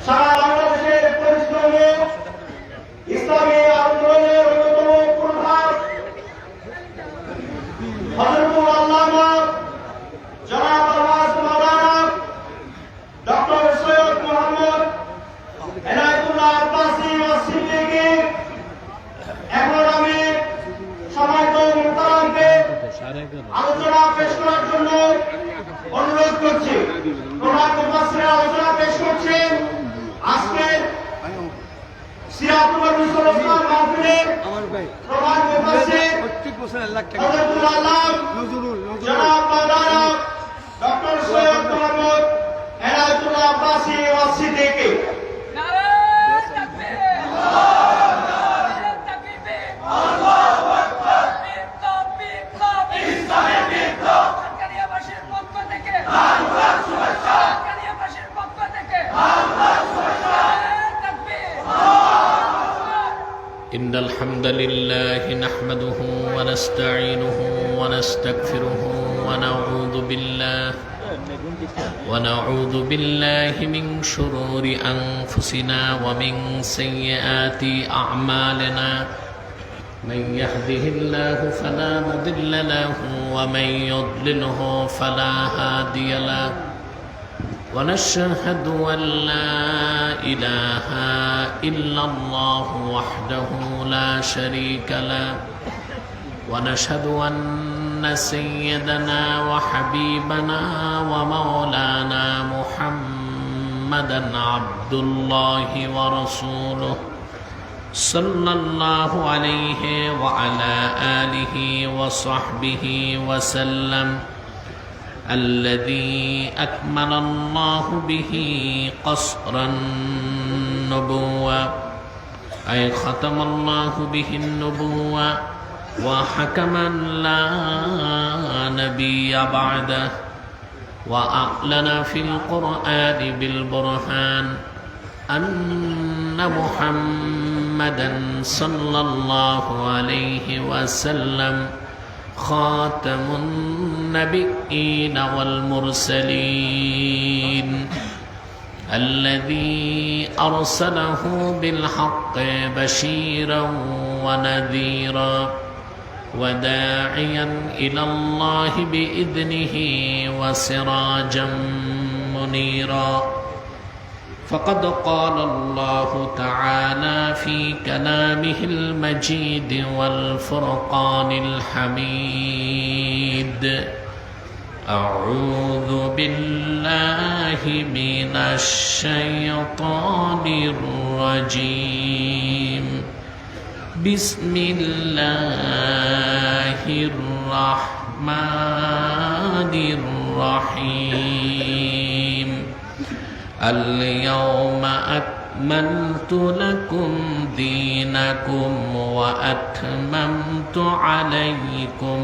সারা বাংলাদেশের পরিশ্রমী ইসলামী আন্দোলনের অন্যতম পুরোধা হযরতুল আল্লামা জনাব আলহাজ মাওলানা ডক্টর সৈয়দ মোহাম্মদ এনায়েতুল্লাহ আব্বাসী ওয়াসিদ্দিকী। এখন আমি সম্মানিত মুহতারামকে আলোচনা পেশ করার জন্য অনুরোধ করছি। প্রধান মুফাসসির আলোচনা পেশ করছেন আজকের সিরাতুল মুসলিম মাহফিলের প্রধান মুফাসসির হযরতুল আল্লামা জনাব মাওলানা ডক্টর সৈয়দ মোহাম্মদ এনায়েতুল্লাহ আব্বাসী ওয়াসিদ্দিকী। إن الحمد لله نحمده ونستعينه ونستغفره ونعوذ بالله من شرور أنفسنا ومن سيئات أعمالنا من يهده الله فلا مضل له ومن يضلله فلا هادي له ونشهد أن لا إله إلا الله وحده لا شريك له ونشهد أن سيدنا وحبيبنا ومولانا محمدا عبد الله ورسوله صلى الله عليه وعلى آله وصحبه وسلم الذي أكمل الله به قصر النبوة أي ختم الله به النبوة وحكما لا نبي بعده وأعلن في القرآن بالبرهان أن محمدا صلى الله عليه وسلم خاتم النبيين والمرسلين الذي أرسله بالحق بشيرا ونذيرا وداعيا إلى الله بإذنه وسراجا منيرا فقد قال الله تعالى في كلامه المجيد والفرقان الحميد أعوذ بالله من الشيطان الرجيم بسم الله الرحمن الرحيم اليوم أكملت لكم دينكم وأتممت عليكم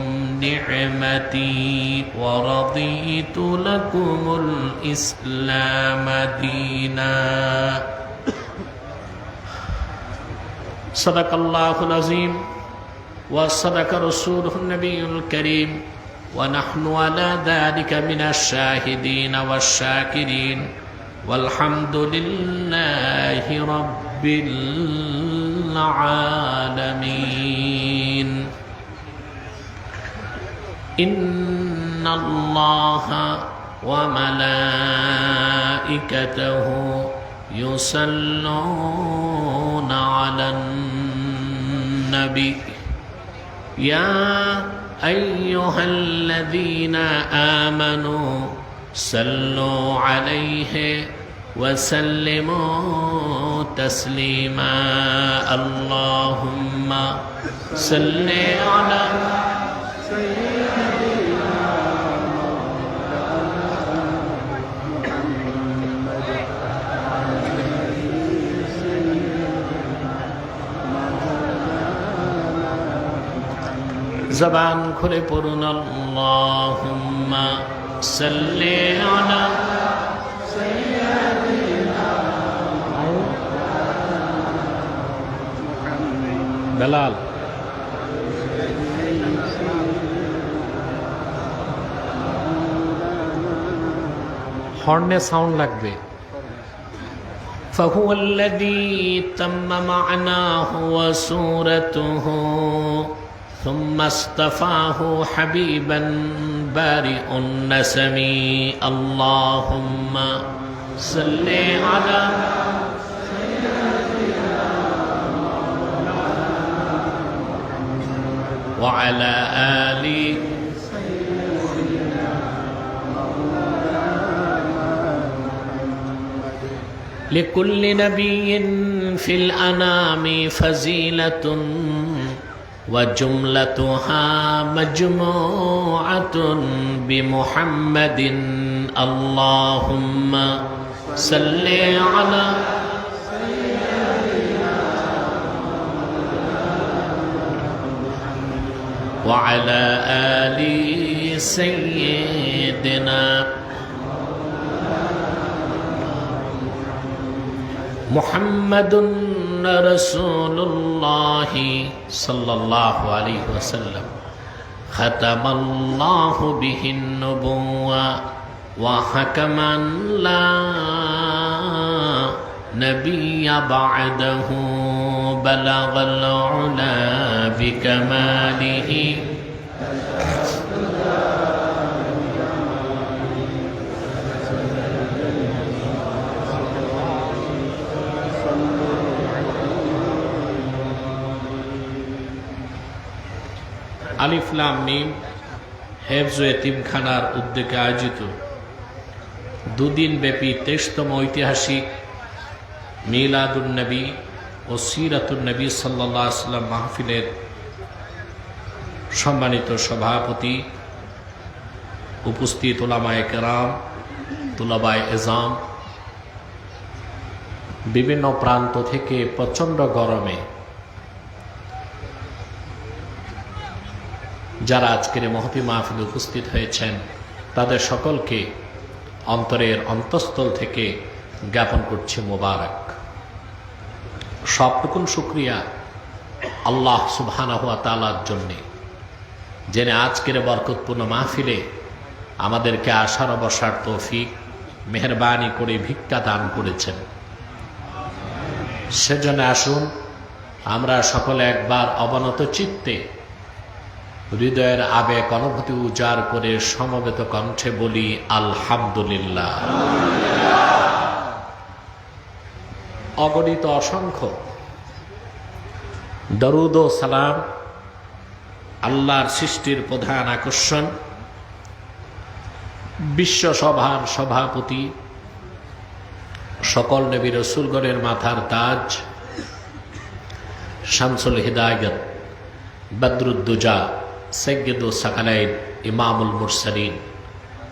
نعمتي ورضيت لكم الإسلام دينا صدق الله العظيم وصدق رسوله النبي الكريم ونحن على ذلك من الشاهدين والشاكرين والحمد لله رب العالمين إن الله وملائكته يصلون على النبي يا أيها الذين آمنوا صلوا عليه وسلموا تسليما اللهم صل على زبان খুলে পড়ুন اللهم صل على বেলাল হর্নে সাউন্ড লাগবে فهو الذي تم معناه وصورته ثم اصطفاه حبيبا بارئ النسم اللهم صل على وعلى آل لكل نبي في الأنام فزيلة وجملتها مجموعة بمحمد اللهم صل على وعلى آل سيدنا محمد رسول الله صلى الله عليه وسلم ختم الله به النبوة وحكما لا نبي بعده بلغ العلا بكماله আলিফ লাম মিম হেফজ ও এতিমখানার উদ্যোগে আয়োজিত দুদিন ব্যাপী 23তম ঐতিহাসিক মিলাদুন নবী ও সিরাতুন নবী সাল্লাল্লাহু আলাইহি ওয়াসাল্লাম মাহফিলের সম্মানিত সভাপতি, উপস্থিত উলামায়ে কেরাম, তুলাবায়ে এজাম, বিভিন্ন প্রান্ত থেকে প্রচণ্ড গরমে যারা আজকের মহতি মাহফিলে উপস্থিত হয়েছেন তাদের সকলকে অন্তরের অন্তঃস্থল থেকে জ্ঞাপন করছি মোবারক। সবটুকুন শুকরিয়া আল্লাহ সুবহানাহু ওয়া তাআলার জন্যে, যিনি আজকের বরকতপূর্ণ মাহফিলে আমাদেরকে আসার বসার তৌফিক মেহেরবানি করে ভিক্ষা দান করেছেন। সেজন্য আসুন আমরা সকলে একবার অবনত চিত্তে হৃদয়ের আবেগ অনুভূতি উজাড় করে সমবেত কণ্ঠে বলি আলহামদুলিল্লাহ। অগণিত অসংখ্য দরুদ ও সালাম আল্লাহর সৃষ্টির প্রধান আকর্ষণ, বিশ্ব সভার সভাপতি, সকল নবী রাসূলগণের মাথার তাজ, শামসুল হিদায়াত, বদরুদ্দুজা, সৈয়দুস সাকালাইন, ইমামুল মুরসালিন,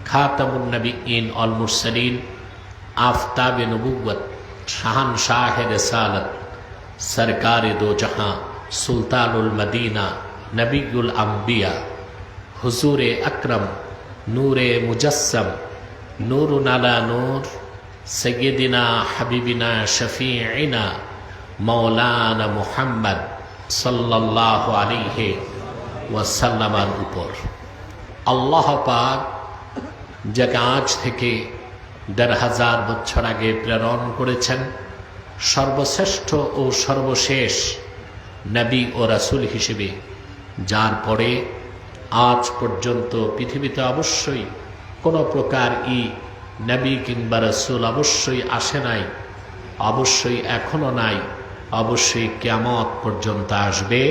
খাতামুন নবিয়্যিন ওয়াল মুরসালিন, আফতাবে নবুওয়াত, শাহানশাহে রিসালাত, সরকারে দো জাহাঁ, সুলতানুল মদিনা, নবিয়ুল আম্বিয়া, হুজুরে আকরম, নূরে মুজাসসম, নূরুন আলা নূর, সৈয়দিনা হাবিবিনা শফিঈনা মাওলানা মুহাম্মদ সাল্লাল্লাহু আলাইহি ওয়াসাল্লামের উপর আল্লাহ পাক যাকে আজ থেকে ১৫০০ বছর আগে প্রেরণ করেছেন সর্বশ্রেষ্ঠ ও সর্বশেষ নবী ও রাসূল হিসেবে, যার পরে আজ পর্যন্ত পৃথিবীতে অবশ্যই কোনো প্রকার নবী কিংবা রাসূল অবশ্যই আসে নাই, অবশ্যই এখনো নাই, অবশ্যই কিয়ামত পর্যন্ত আসবে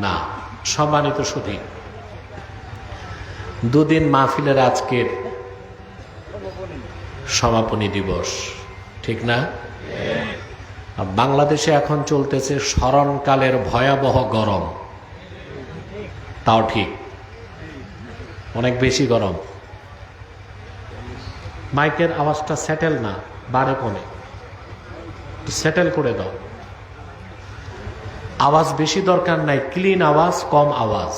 না। সম্মানিত সুধী, দুদিন মাহফিলের আজকের সমাপনী দিবস, ঠিক না? বাংলাদেশে এখন চলতেছে স্মরণকালের ভয়াবহ গরম, তাও ঠিক অনেক বেশি গরম। মাইকের আওয়াজটা সেটেল না, বাড়ে কমে, সেটেল করে দাও। আওয়াজ বেশি দরকার নাই, ক্লিন আওয়াজ, কম আওয়াজ।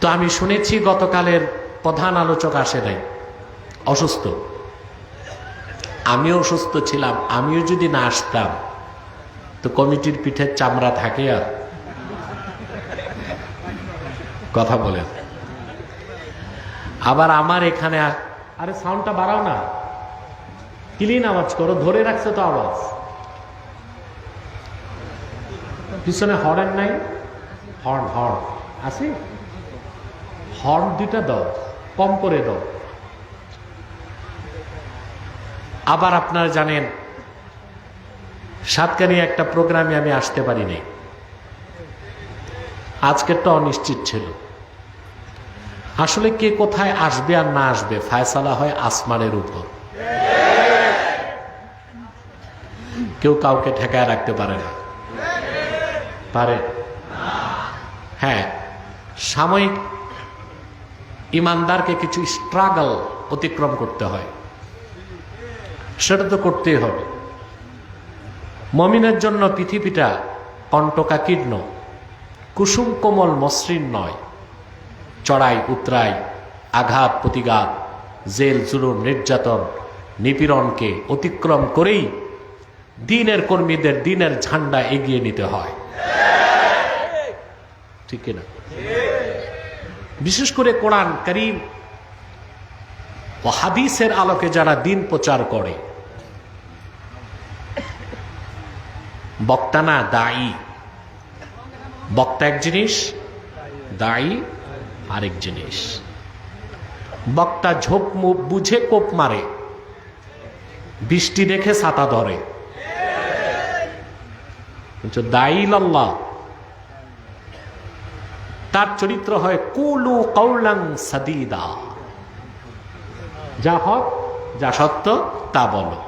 তো আমি শুনেছি গতকালের প্রধান আলোচক আসে নাই, অসুস্থ। আমিও অসুস্থ ছিলাম, আমিও যদি না আসতাম তো কমিটির পিঠের চামড়া থাকে আর কথা বলেন। আবার আমার এখানে আরে সাউন্ডটা বাড়াও না, ক্লিন আওয়াজ করো, ধরে রাখছো তো আওয়াজ। পিছনে হর্ন নাই? হর্ন হর্ন আছে? হর্ন দুইটা দাও, কম করে দাও। আবার আপনারা জানেন সাতকানিয়া একটা প্রোগ্রামে আমি আসতে পারিনি, আজকেরটা অনিশ্চিত ছিল। আসলে কে কোথায় আসবে আর না আসবে ফায়সালা হয় আসমানের উপর, কেউ কাউকে ঠেকায় রাখতে পারে না। পারে? হ্যাঁ, সাময়িক ইমানদারকে কিছু স্ট্রাগল অতিক্রম করতে হয়, সেটা তো করতেই হবে। মমিনের জন্য পৃথিবীটা কণ্টকাকীর্ণ, কুসুম কোমল মসৃণ নয়। চড়াই উতরাই, আঘাত প্রতিঘাত, জেল জুলুম নির্যাতন নিপীড়নকে অতিক্রম করেই দ্বীনের কর্মীদের দ্বীনের ঝান্ডা এগিয়ে নিতে হয়, ঠিক না? বিশেষ করে কোরআন কারীম ও হাদিসের আলোকে যারা দ্বীন প্রচার করে, বক্তা না দায়ী। বক্তা এক জিনিস, দায়ী আরেক জিনিস। বক্তা ঝোপ বুঝে কোপ মারে, বৃষ্টি দেখে ছাতা ধরে, কিন্তু দায়ী আল্লাহ, তার চরিত্র হয় কুলু কওলান সাদীদা, যা হক যা সত্য তা বলো,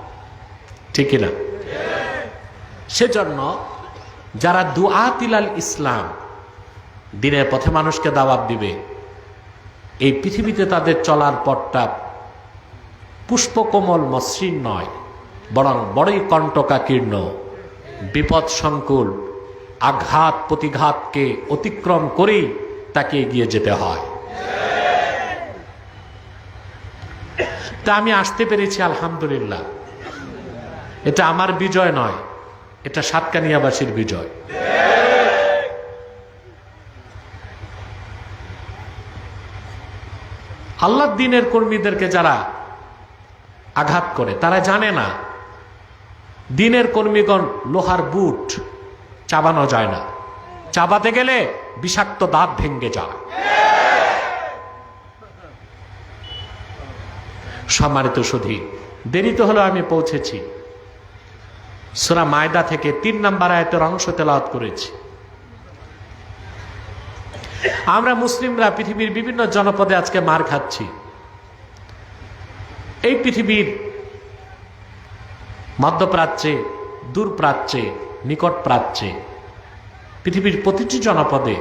ঠিক না? সেজন্য যারা দুআতিলাল ইসলাম, দ্বীনের পথে মানুষকে দাওয়াত দিবে, এই পৃথিবীতে তাদের চলার পথটা পুষ্পকোমল মসৃণ নয়, বরং বড়ই কণ্টকাকীর্ণ, বিপদ সংকুল, আঘাত প্রতিঘাতকে অতিক্রম করেই তাকে এগিয়ে যেতে হয়। তা আমি আসতে পেরেছি আলহামদুলিল্লাহ। এটা আমার বিজয় নয়, এটা সাতকানিয়াবাসীর বিজয়। আল্লাহর দ্বীনের কর্মীদেরকে যারা আঘাত করে তারা জানে না দ্বীনের কর্মীগণ লোহার বুট, চাবানো যায় না, চাবাতে গেলে বিষাক্ত দাঁত ভেঙে যায়। সম্মানিত সুধী, দেরিতে হলেও আমি পৌঁছেছি। সূরা মায়দা থেকে 3 নম্বর আয়াতের অংশ তেলাওয়াত করেছি। আমরা মুসলিমরা পৃথিবীর বিভিন্ন জনপদে আজকে মার খাচ্ছি। এই পৃথিবীর মধ্যপ্রাচ্যে, দূরপ্রাচ্যে, নিকট প্রাচ্যে, পৃথিবীর প্রতিটি জনপদে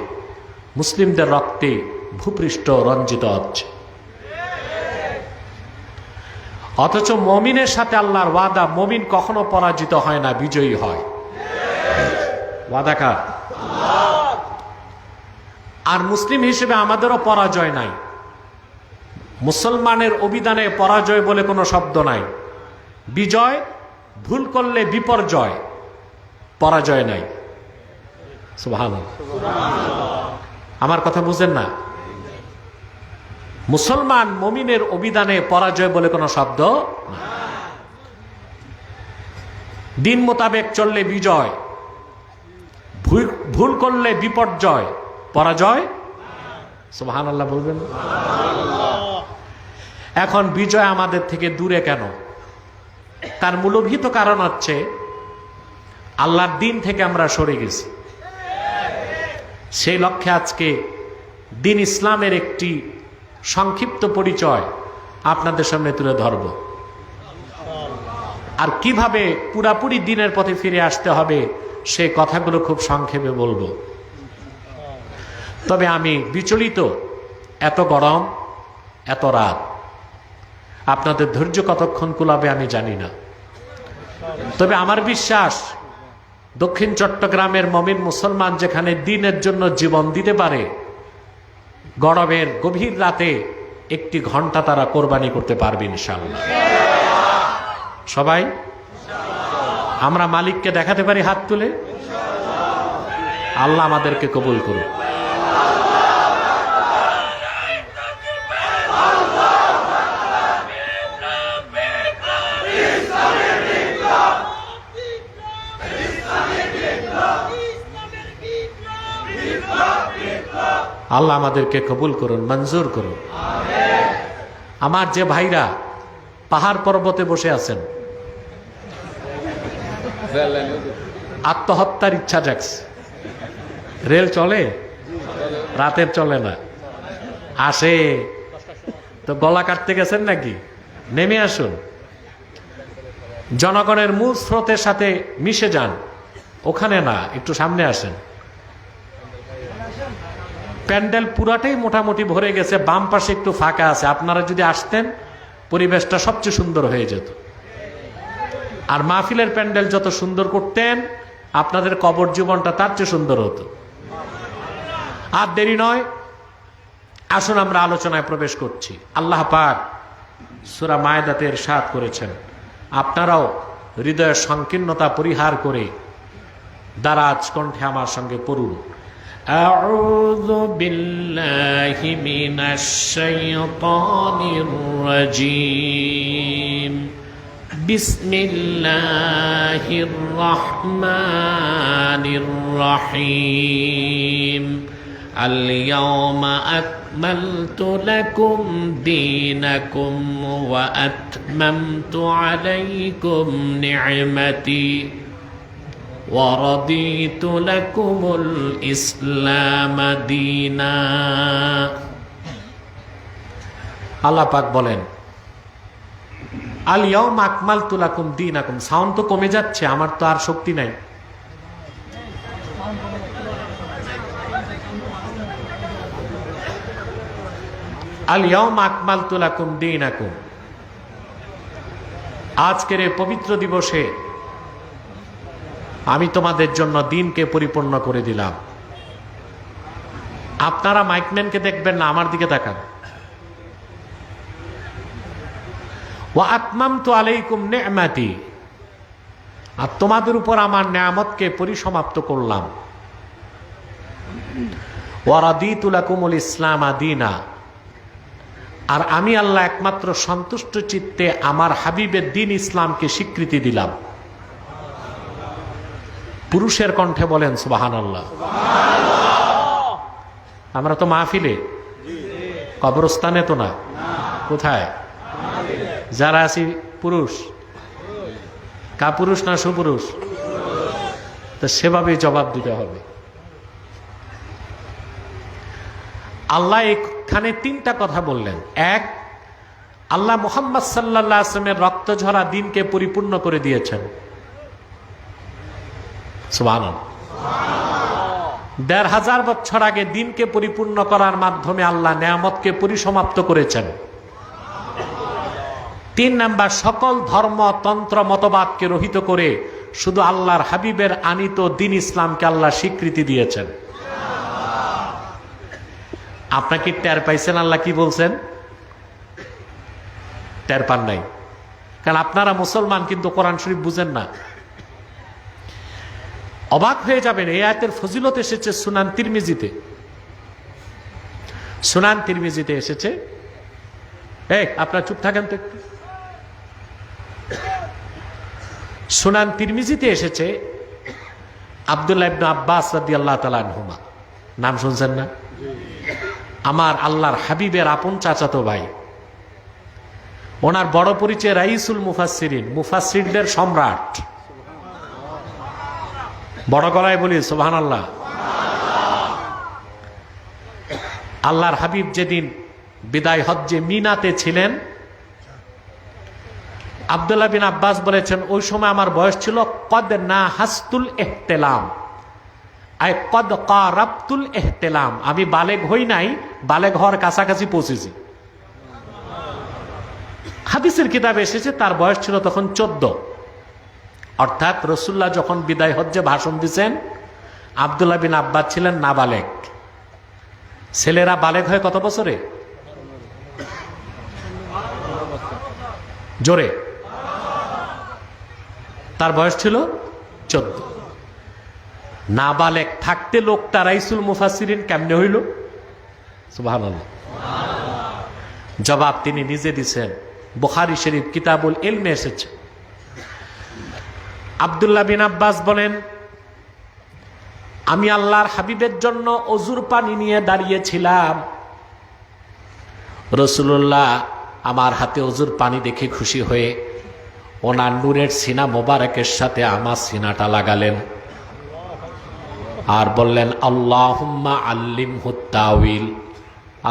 মুসলিমদের রক্তে ভূপৃষ্ঠ রঞ্জিত হচ্ছে। অথচ মমিনের সাথে আল্লাহর ওয়াদা, মমিন কখনো পরাজিত হয় না, বিজয়ী হয়। ওয়াদা কার? আর মুসলিম হিসেবে আমাদেরও পরাজয় নাই। মুসলমানের অভিধানে পরাজয় বলে কোনো শব্দ নাই। বিজয়, ভুল করলে বিপর্যয়, পরাজয় নাই। সুবহানাল্লাহ। আমার কথা বুঝেন না? মুসলমান মুমিনের অভিধানে পরাজয় বলে কোনো শব্দ না। দিন মোতাবেক চললে বিজয়, ভুল করলে বিপর্যয়, পরাজয়। সুবহানাল্লাহ বলবেন। এখন বিজয় আমাদের থেকে দূরে কেন? তার মূলভূত কারণ হচ্ছে আল্লাহর দ্বীন থেকে আমরা সরে গেছি। সেই লক্ষ্যে আজকে দ্বীন ইসলামের একটি সংক্ষিপ্ত পরিচয় আপনাদের সামনে তুলে ধরব, আর কিভাবে পুরাপুরি দ্বীনের পথে ফিরে আসতে হবে সেই কথাগুলো খুব সংক্ষেপে বলবো। তবে আমি বিচলিত, এত গরম, এত রাত, আপনাদের ধৈর্য কতক্ষণ কুলাবে আমি জানি না। তবে আমার বিশ্বাস দক্ষিণ চট্টগ্রামের মুমিন মুসলমান যেখানে দ্বীনের জন্য জীবন দিতে পারে, গরমের গভীর রাতে 1 ঘন্টা তারা কোরবানি করতে পারবে ইনশাআল্লাহ। সবাই আমরা মালিককে দেখাতে পারি হাত তুলে? আল্লাহ আমাদেরকে কবুল করুন। আল্লাহ আমাদেরকে কবুল করুন, মঞ্জুর করুন। আমার যে ভাইরা পাহাড় পর্বতে বসে আছেন, আত্মহত্যার ইচ্ছা জাগছে, রেল চলে, রাতের চলে না, আসে তো গলা কাটতে গেছেন নাকি? নেমে আসুন, জনগণের মূল স্রোতের সাথে মিশে যান। ওখানে না, একটু সামনে আসেন। প্যান্ডেল পুরাটাই মোটামুটি ভরে গেছে, বাম পাশে একটু ফাঁকা আছে। আপনারা যদি আসতেন পরিবেশটা সবচেয়ে সুন্দর হয়ে যেত। আর মাহফিলের প্যান্ডেল যত সুন্দর করতেন, আপনাদের কবর জীবনটা তার চেয়ে সুন্দর হতো। আর দেরি নয়, আসুন আমরা আলোচনায় প্রবেশ করছি। আল্লাহ পাক সূরা মায়েদাতে ইরশাদ করেছেন, আপনারাও হৃদয়ের সংকীর্ণতা পরিহার করে দারাজ কণ্ঠে আমার সঙ্গে পড়ুন। আউযু বিল্লাহি মিনাশ শাইতানির রাজীম। বিসমিল্লাহির রহমানির রহিম। اليوم أكملت لكم دينكم وأتممت عليكم نعمتي ورضيت لكم الإسلام دينا। আল্লাহ পাক বলেন, আল ইয়াউমা আকমালতু লাকুম দীনাকুম। সাউন্ড তো কমে যাচ্ছে, আমার তো আর শক্তি নাই। আল ইয়াউমা আকমালতু লাকুম দীনাকুম। আজকের এই পবিত্র দিবসে আমি তোমাদের জন্য দিনকে পরিপূর্ণ করে দিলাম। আপনারা মাইকম্যানকে দেখবেন না, আমার দিকে তাকান। ওয়া আতমামতু আলাইকুম নি'মাতি। আর তোমাদের উপর আমার নিয়ামতকে পরিসমাপ্ত করলাম। ওয়া রাদিতু লাকুমুল ইসলাম দীনা। আর আমি আল্লাহ একমাত্র সন্তুষ্ট চিত্তে আমার হাবিবের দিন ইসলামকে স্বীকৃতি দিলাম। পুরুষের কণ্ঠে বলেন সুবহানাল্লাহ। আমরা তো মাহফিলে, কবরস্থানে তো না। কোথায় যারা আছি পুরুষ? কাপুরুষ না সুপুরুষ? তো সেভাবেই জবাব দিতে হবে। আল্লাহ এখানে তিনটা কথা বললেন। এক, আল্লাহ মুহাম্মদ সাল্লাল্লাহু আলাইহি ওয়াসাল্লামের রক্ত ঝরা দিনকে পরিপূর্ণ করে দিয়েছেন। সুবহানাল্লাহ। ১৫০০ বছর আগে দিনকে পরিপূর্ণ করার মাধ্যমে আল্লাহ নিয়ামতকে পরিসমাপ্ত করেছেন। ৩ নাম্বার, সকল ধর্ম তন্ত্র মতবাদকে রহিত করে শুধু আল্লাহর হাবিবের আনিত দিন ইসলামকে আল্লাহ স্বীকৃতি দিয়েছেন। আপনাকে টের পাইছেন আল্লাহ কি বলছেন? টের পান নাই, কারণ আপনারা মুসলমান কিন্তু কোরআন শরীফ বুঝেন না। অবাক হয়ে যাবেন, এই আয়াতের ফজিলত এসেছে সুনান তিরমিজিতে। সুনান তিরমিজিতে এসেছে। আপনারা চুপ থাকেন তো একটু। সুনান তিরমিজিতে এসেছে আব্দুল্লাহ ইবনে আব্বাস রাদিয়াল্লাহু তাআলা আনহুমা। নাম শুনছেন না? আমার আল্লাহর হাবিবের আপন চাচাতো ভাই। ওনার বড় পরিচয় রাইসুল মুফাসসিরিন, মুফাসসিরদের সম্রাট। বড় গলায় বলি সুবহানাল্লাহ। আল্লাহর হাবিব যেদিন বিদায় হজ্জে মিনাতে ছিলেন, আব্দুল্লাহ বিন আব্বাস বলেছেন, ওই সময় আমার বয়স ছিল কদ না হাস্তুল ইহতিলাম, আই কদ কারাবতুল ইহতিলাম। আমি বালেগ হই নাই, বালেগ হওয়ার কাছাকাছি পৌঁছেছি। হাদিসের কিতাবে এসেছে তার বয়স ছিল তখন 14। অর্থাৎ রাসূলুল্লাহ যখন বিদায় হজ্জে ভাষণ দিচ্ছেন, আব্দুল্লাহ বিন আব্বাস ছিলেন নাবালেগ। ছেলেরা বালেগ হয় কত বছরে? জোরে। তার বয়স ছিল 14। নাবালেগ থাকতে লোকটা রাইসুল মুফাসসিরিন কেমনে হইল? সুবহানাল্লাহ। জবাব তিনি নিজে দিচ্ছেন, বুখারী শরীফ কিতাবুল ইলমে এসেছে। আব্দুল্লাহ বিন আব্বাস বলেন, আমি আল্লাহর হাবিবের জন্য অজুর পানি নিয়ে দাঁড়িয়েছিলাম, রাসূলুল্লাহ আমার হাতে অজুর পানি দেখে খুশি হয়ে ওনার নূরের সিনা মোবারকের সাথে আমার সিনাটা লাগালেন আর বললেন, আল্লাহুম্মা আল্লিমহু তাওয়িল,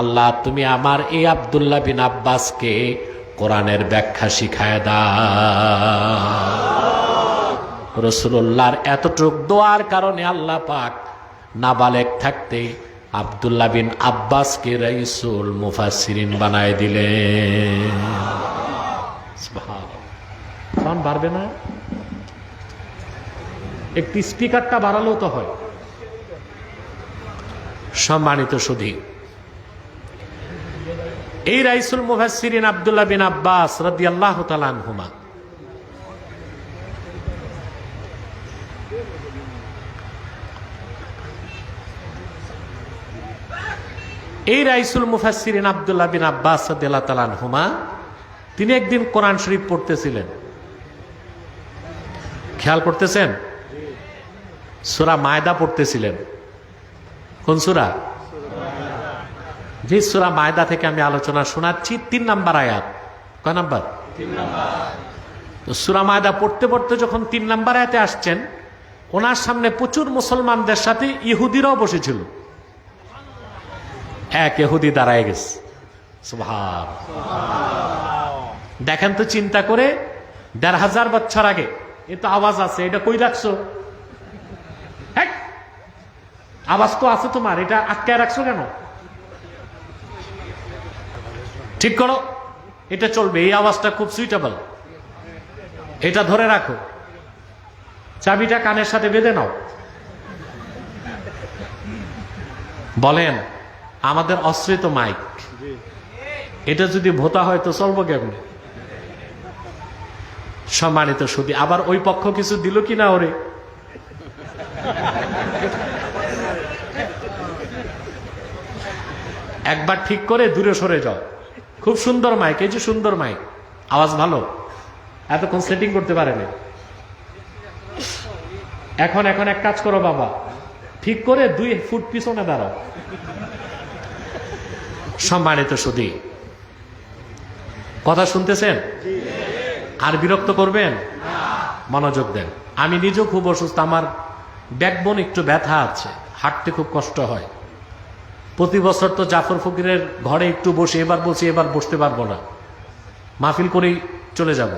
আল্লাহ তুমি আমার এই আব্দুল্লাহ বিন আব্বাসকে কোরআনের ব্যাখ্যা শিখায় দাও। রাসূলুল্লাহর এতটুক দোয়ার কারণে আল্লাহ পাক নাবালেগ থাকতে আব্দুল্লাহ বিন আব্বাসকে রাইসুল মুফাসসিরিন বানায় দিলেন। সুবহানাল্লাহ। সাউন্ড বাড়বে না? একটি স্পিকারটা বাড়ালেও তো হয়। সম্মানিত সুধী, এই রাইসুল মুফাসসিরিন আব্দুল্লাহ বিন আব্বাস রাদিয়াল্লাহু তাআলা আনহুমা এই রাইসুল মুফাসসিরিন আব্দুল্লাহ বিন আব্বাস রাদিয়াল্লাহু তাআলা আনহুমা তিনি একদিন কোরআন শরীফ পড়তেছিলেন। খেয়াল করতেছেন? সূরা মায়দা পড়তেছিলেন। কোন সূরা? যে সূরা মায়দা থেকে আমি আলোচনা শোনাচ্ছি 3 নাম্বার আয়াত। কয় নাম্বার? 3 নাম্বার। তো সূরা মায়দা পড়তে পড়তে যখন 3 নাম্বার আয়াতে আসছেন, ওনার সামনে প্রচুর মুসলমানদের সাথে ইহুদিরাও বসেছিল। এক ইহুদি দাঁড়ায় গেছে। সুবহানাল্লাহ। দেখেন তো চিন্তা করে, ১৫০০ বছর আগে এ তো আওয়াজ আছে, এটা কই রাখছো? আওয়াজ তো আছে তোমার, এটা আটকায় রাখছো কেন? ঠিক করো, এটা চলবে, এই আওয়াজটা খুব সুইটেবল, এটা ধরে রাখো, চাবিটা কানের সাথে বেঁধে নাও। বলেন, আমাদের অস্ত্রে তো মাইক, এটা যদি ভোতা হয় তো চলবো কেমন? সম্মানিত সুধী, আবার ওই পক্ষ কিছু দিল কিনা ওরে? একবার ঠিক করে দূরে সরে যাও। খুব সুন্দর মাইক, এই যে সুন্দর মাইক, আওয়াজ ভালো, এতক্ষণ সেটিং করতে পারেনি। এখন এক কাজ করো বাবা, ঠিক করে 2 ফুট পিছনে দাঁড়াও। সম্মানিত সুধী, কথা শুনতেছেন? আর বিরক্ত করবেন? মনোযোগ দেন। আমি নিজেও খুব অসুস্থ, আমার ব্যাকবোন একটু ব্যথা আছে, হাঁটতে খুব কষ্ট হয়। প্রতি বছর তো জাফর ফকিরের ঘরে একটু বসে, এবার বসে এবার বসতে পারবো না, মাহফিল করেই চলে যাব।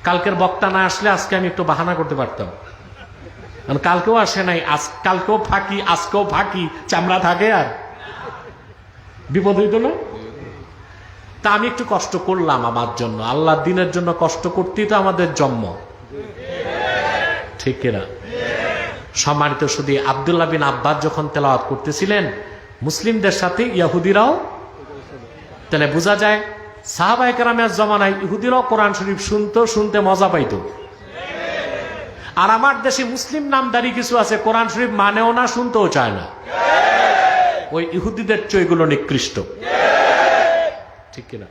কালকের বক্তা না আসলে আজকে আমি একটু বাহানা করতে পারতাম, কারণ কালকেও আসে নাই, কালকেও ফাঁকি, আজকেও ফাঁকি, চামড়া থাকে আর বিপদ হইত না। তা আমি একটু কষ্ট করলাম আমার জন্য, আল্লাহর দিনের জন্য কষ্ট করতেই তো আমাদের জন্ম, ঠিক কিনা? সম্মানিত শুধু আব্দুল্লাহ বিন আব্বাস যখন তেলাওয়াত করতেছিলেন, মুসলিমদের সাথে ইহুদিরাও, তাহলে বোঝা যায় সাহাবায়ে কেরামের জমানায় ইহুদিরাও কোরআন শরীফ শুনতে মজা পাইত। আর আমার দেশে মুসলিম নামদারি কিছু আছে, কোরআন শরীফ মানেও না, শুনতেও চায় না। ওই ইহুদিদের চেয়ে এগুলো নিকৃষ্ট, ঠিক কিনা?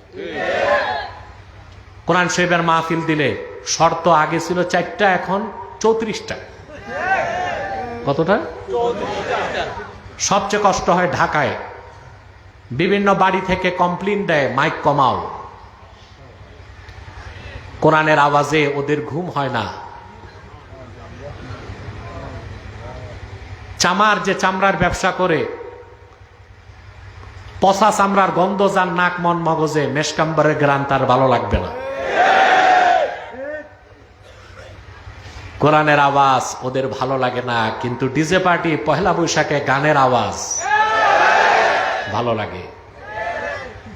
কোরআন শরীফের মাহফিল দিলে শর্ত আগে ছিল 4টা, এখন 34টা। কতটা? 34টা। সবচেয়ে কষ্ট হয় ঢাকায়, বিভিন্ন বাড়ি থেকে কমপ্লেইন দেয়, মাইক কমাও। কোরআনের আওয়াজে ওদের ঘুম হয় না। চামার যে চামড়ার ব্যবসা করে, পচা চামড়ার গন্ধ যার নাক মন মগজে, মেশকাম্বারের গ্রান তার ভালো লাগবে না। কোরআনের আওয়াজ ওদের ভালো লাগে না, কিন্তু ডিজে পার্টি, পহেলা বৈশাখে গানের আওয়াজ ভালো লাগে।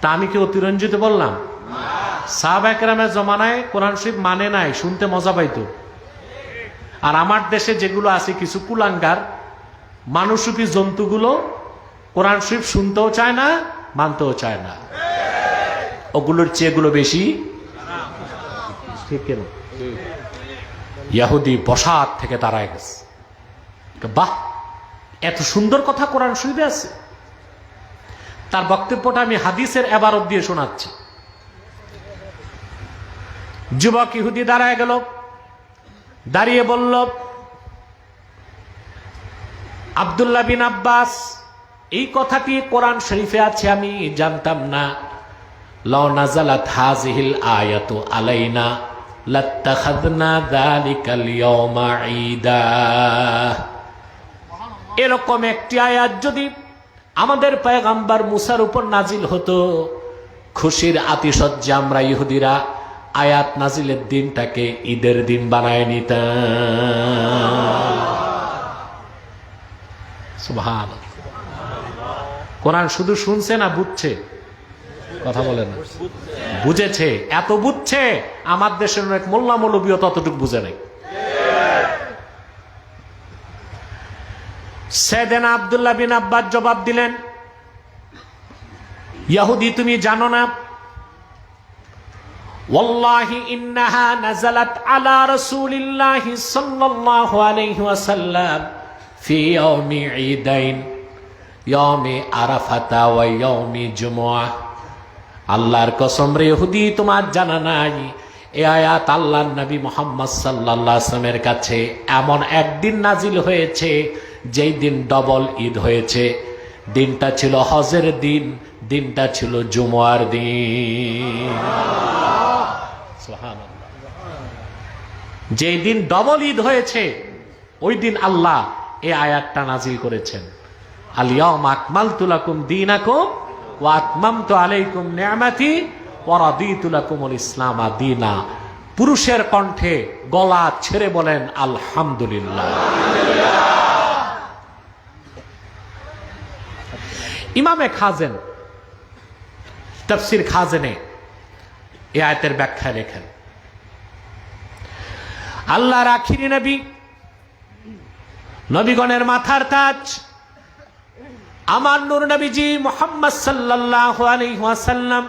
তা আমি কি অতিরঞ্জিত বললাম? সাহাবায়ে কেরামের জমানায় কোরআন শরীফ মানে নাই, শুনতে মজা পাইতো। আর আমার দেশে যেগুলো আছে কিছু কুলাঙ্গার মানুষরূপী জন্তুগুলো কোরআন শরীফ শুনতেও চায় না, মানতেও চায় না, ওগুলোর চেয়ে এগুলো বেশি, ঠিক কেন? ইহুদি বসাত থেকে দাঁড়ায় গেছে, বাহ, এত সুন্দর কথা কোরআন শরীফে আছে। তার বক্তব্যটা আমি হাদিসের এবারত দিয়ে শোনাচ্ছি। যুবক ইহুদি দাঁড়ায় গেল, দাঁড়িয়ে বলল, আব্দুল্লাহ বিন আব্বাস, এই কথাটি কোরআন শরীফে আছে আমি জানতাম না। লাউ নাযালাত হাযিহিল আয়াতু আলাইনা লাত্তাখাযনা যালিকাল ইয়াওমা ঈদা। এরকম একটি আয়াত যদি আমাদের পয়গম্বর মুসার উপর নাজিল হতো, খুশির আতিশয্যে আমরা ইহুদিরা আয়াত নাজিলের দিনটাকে ঈদের দিন বানায় নিতাম। সুবহানাল্লাহ। কোরআন শুধু শুনছে না বুঝছে? কথা বলে না, বুঝেছে। এত বুঝছে আমার দেশের অনেক মোল্লা মৌলবীও ততটুকু বুঝে নাই। সাইয়েদনা আব্দুল্লাহ বিন আব্বাস জবাব দিলেন, ইহুদি তুমি জানো না, ওয়াল্লাহি ইন্নাহা নাযালাত আলা রাসূলিল্লাহি সাল্লাল্লাহু আলাইহি ওয়াসাল্লাম ফি ইয়াউমি ঈদাইন, ইয়াউমি আরাফাতা ওয়া ইয়াউমি জুমআহ। আল্লাহর কসম রে ইহুদি, তোমার জানা নাই এই আয়াত আল্লাহর নবী মুহাম্মদ সাল্লাল্লাহু আলাইহি ওয়াসাল্লামের কাছে এমন একদিন নাজিল হয়েছে যেই দিন ডবল ঈদ হয়েছে। দিনটা ছিল হজের দিন, দিনটা ছিল জুমার দিন। সুবহানাল্লাহ। যেই দিন ডবল ঈদ হয়েছে ওই দিন আল্লাহ এই আয়াতটা নাজিল করেছেন, আল ইয়াউমা আকমালতু লাকুম দীনাকুম ওয়া আতমামতু আলাইকুম নি'মাতি ওয়া রাদিতু লাকুমুল ইসলামা দীনা। পুরুষের কণ্ঠে গলা ছেড়ে বলেন আলহামদুলিল্লাহ। ইমামে খাজেন তাফসীর খাজেনে এই আয়াতের ব্যাখ্যা লেখেন, আল্লাহর আখিরি নবী, নবীগণের মাথার তাজ আমার নূর নবীজি মুহাম্মদ সাল্লাল্লাহু আলাইহি ওয়াসাল্লাম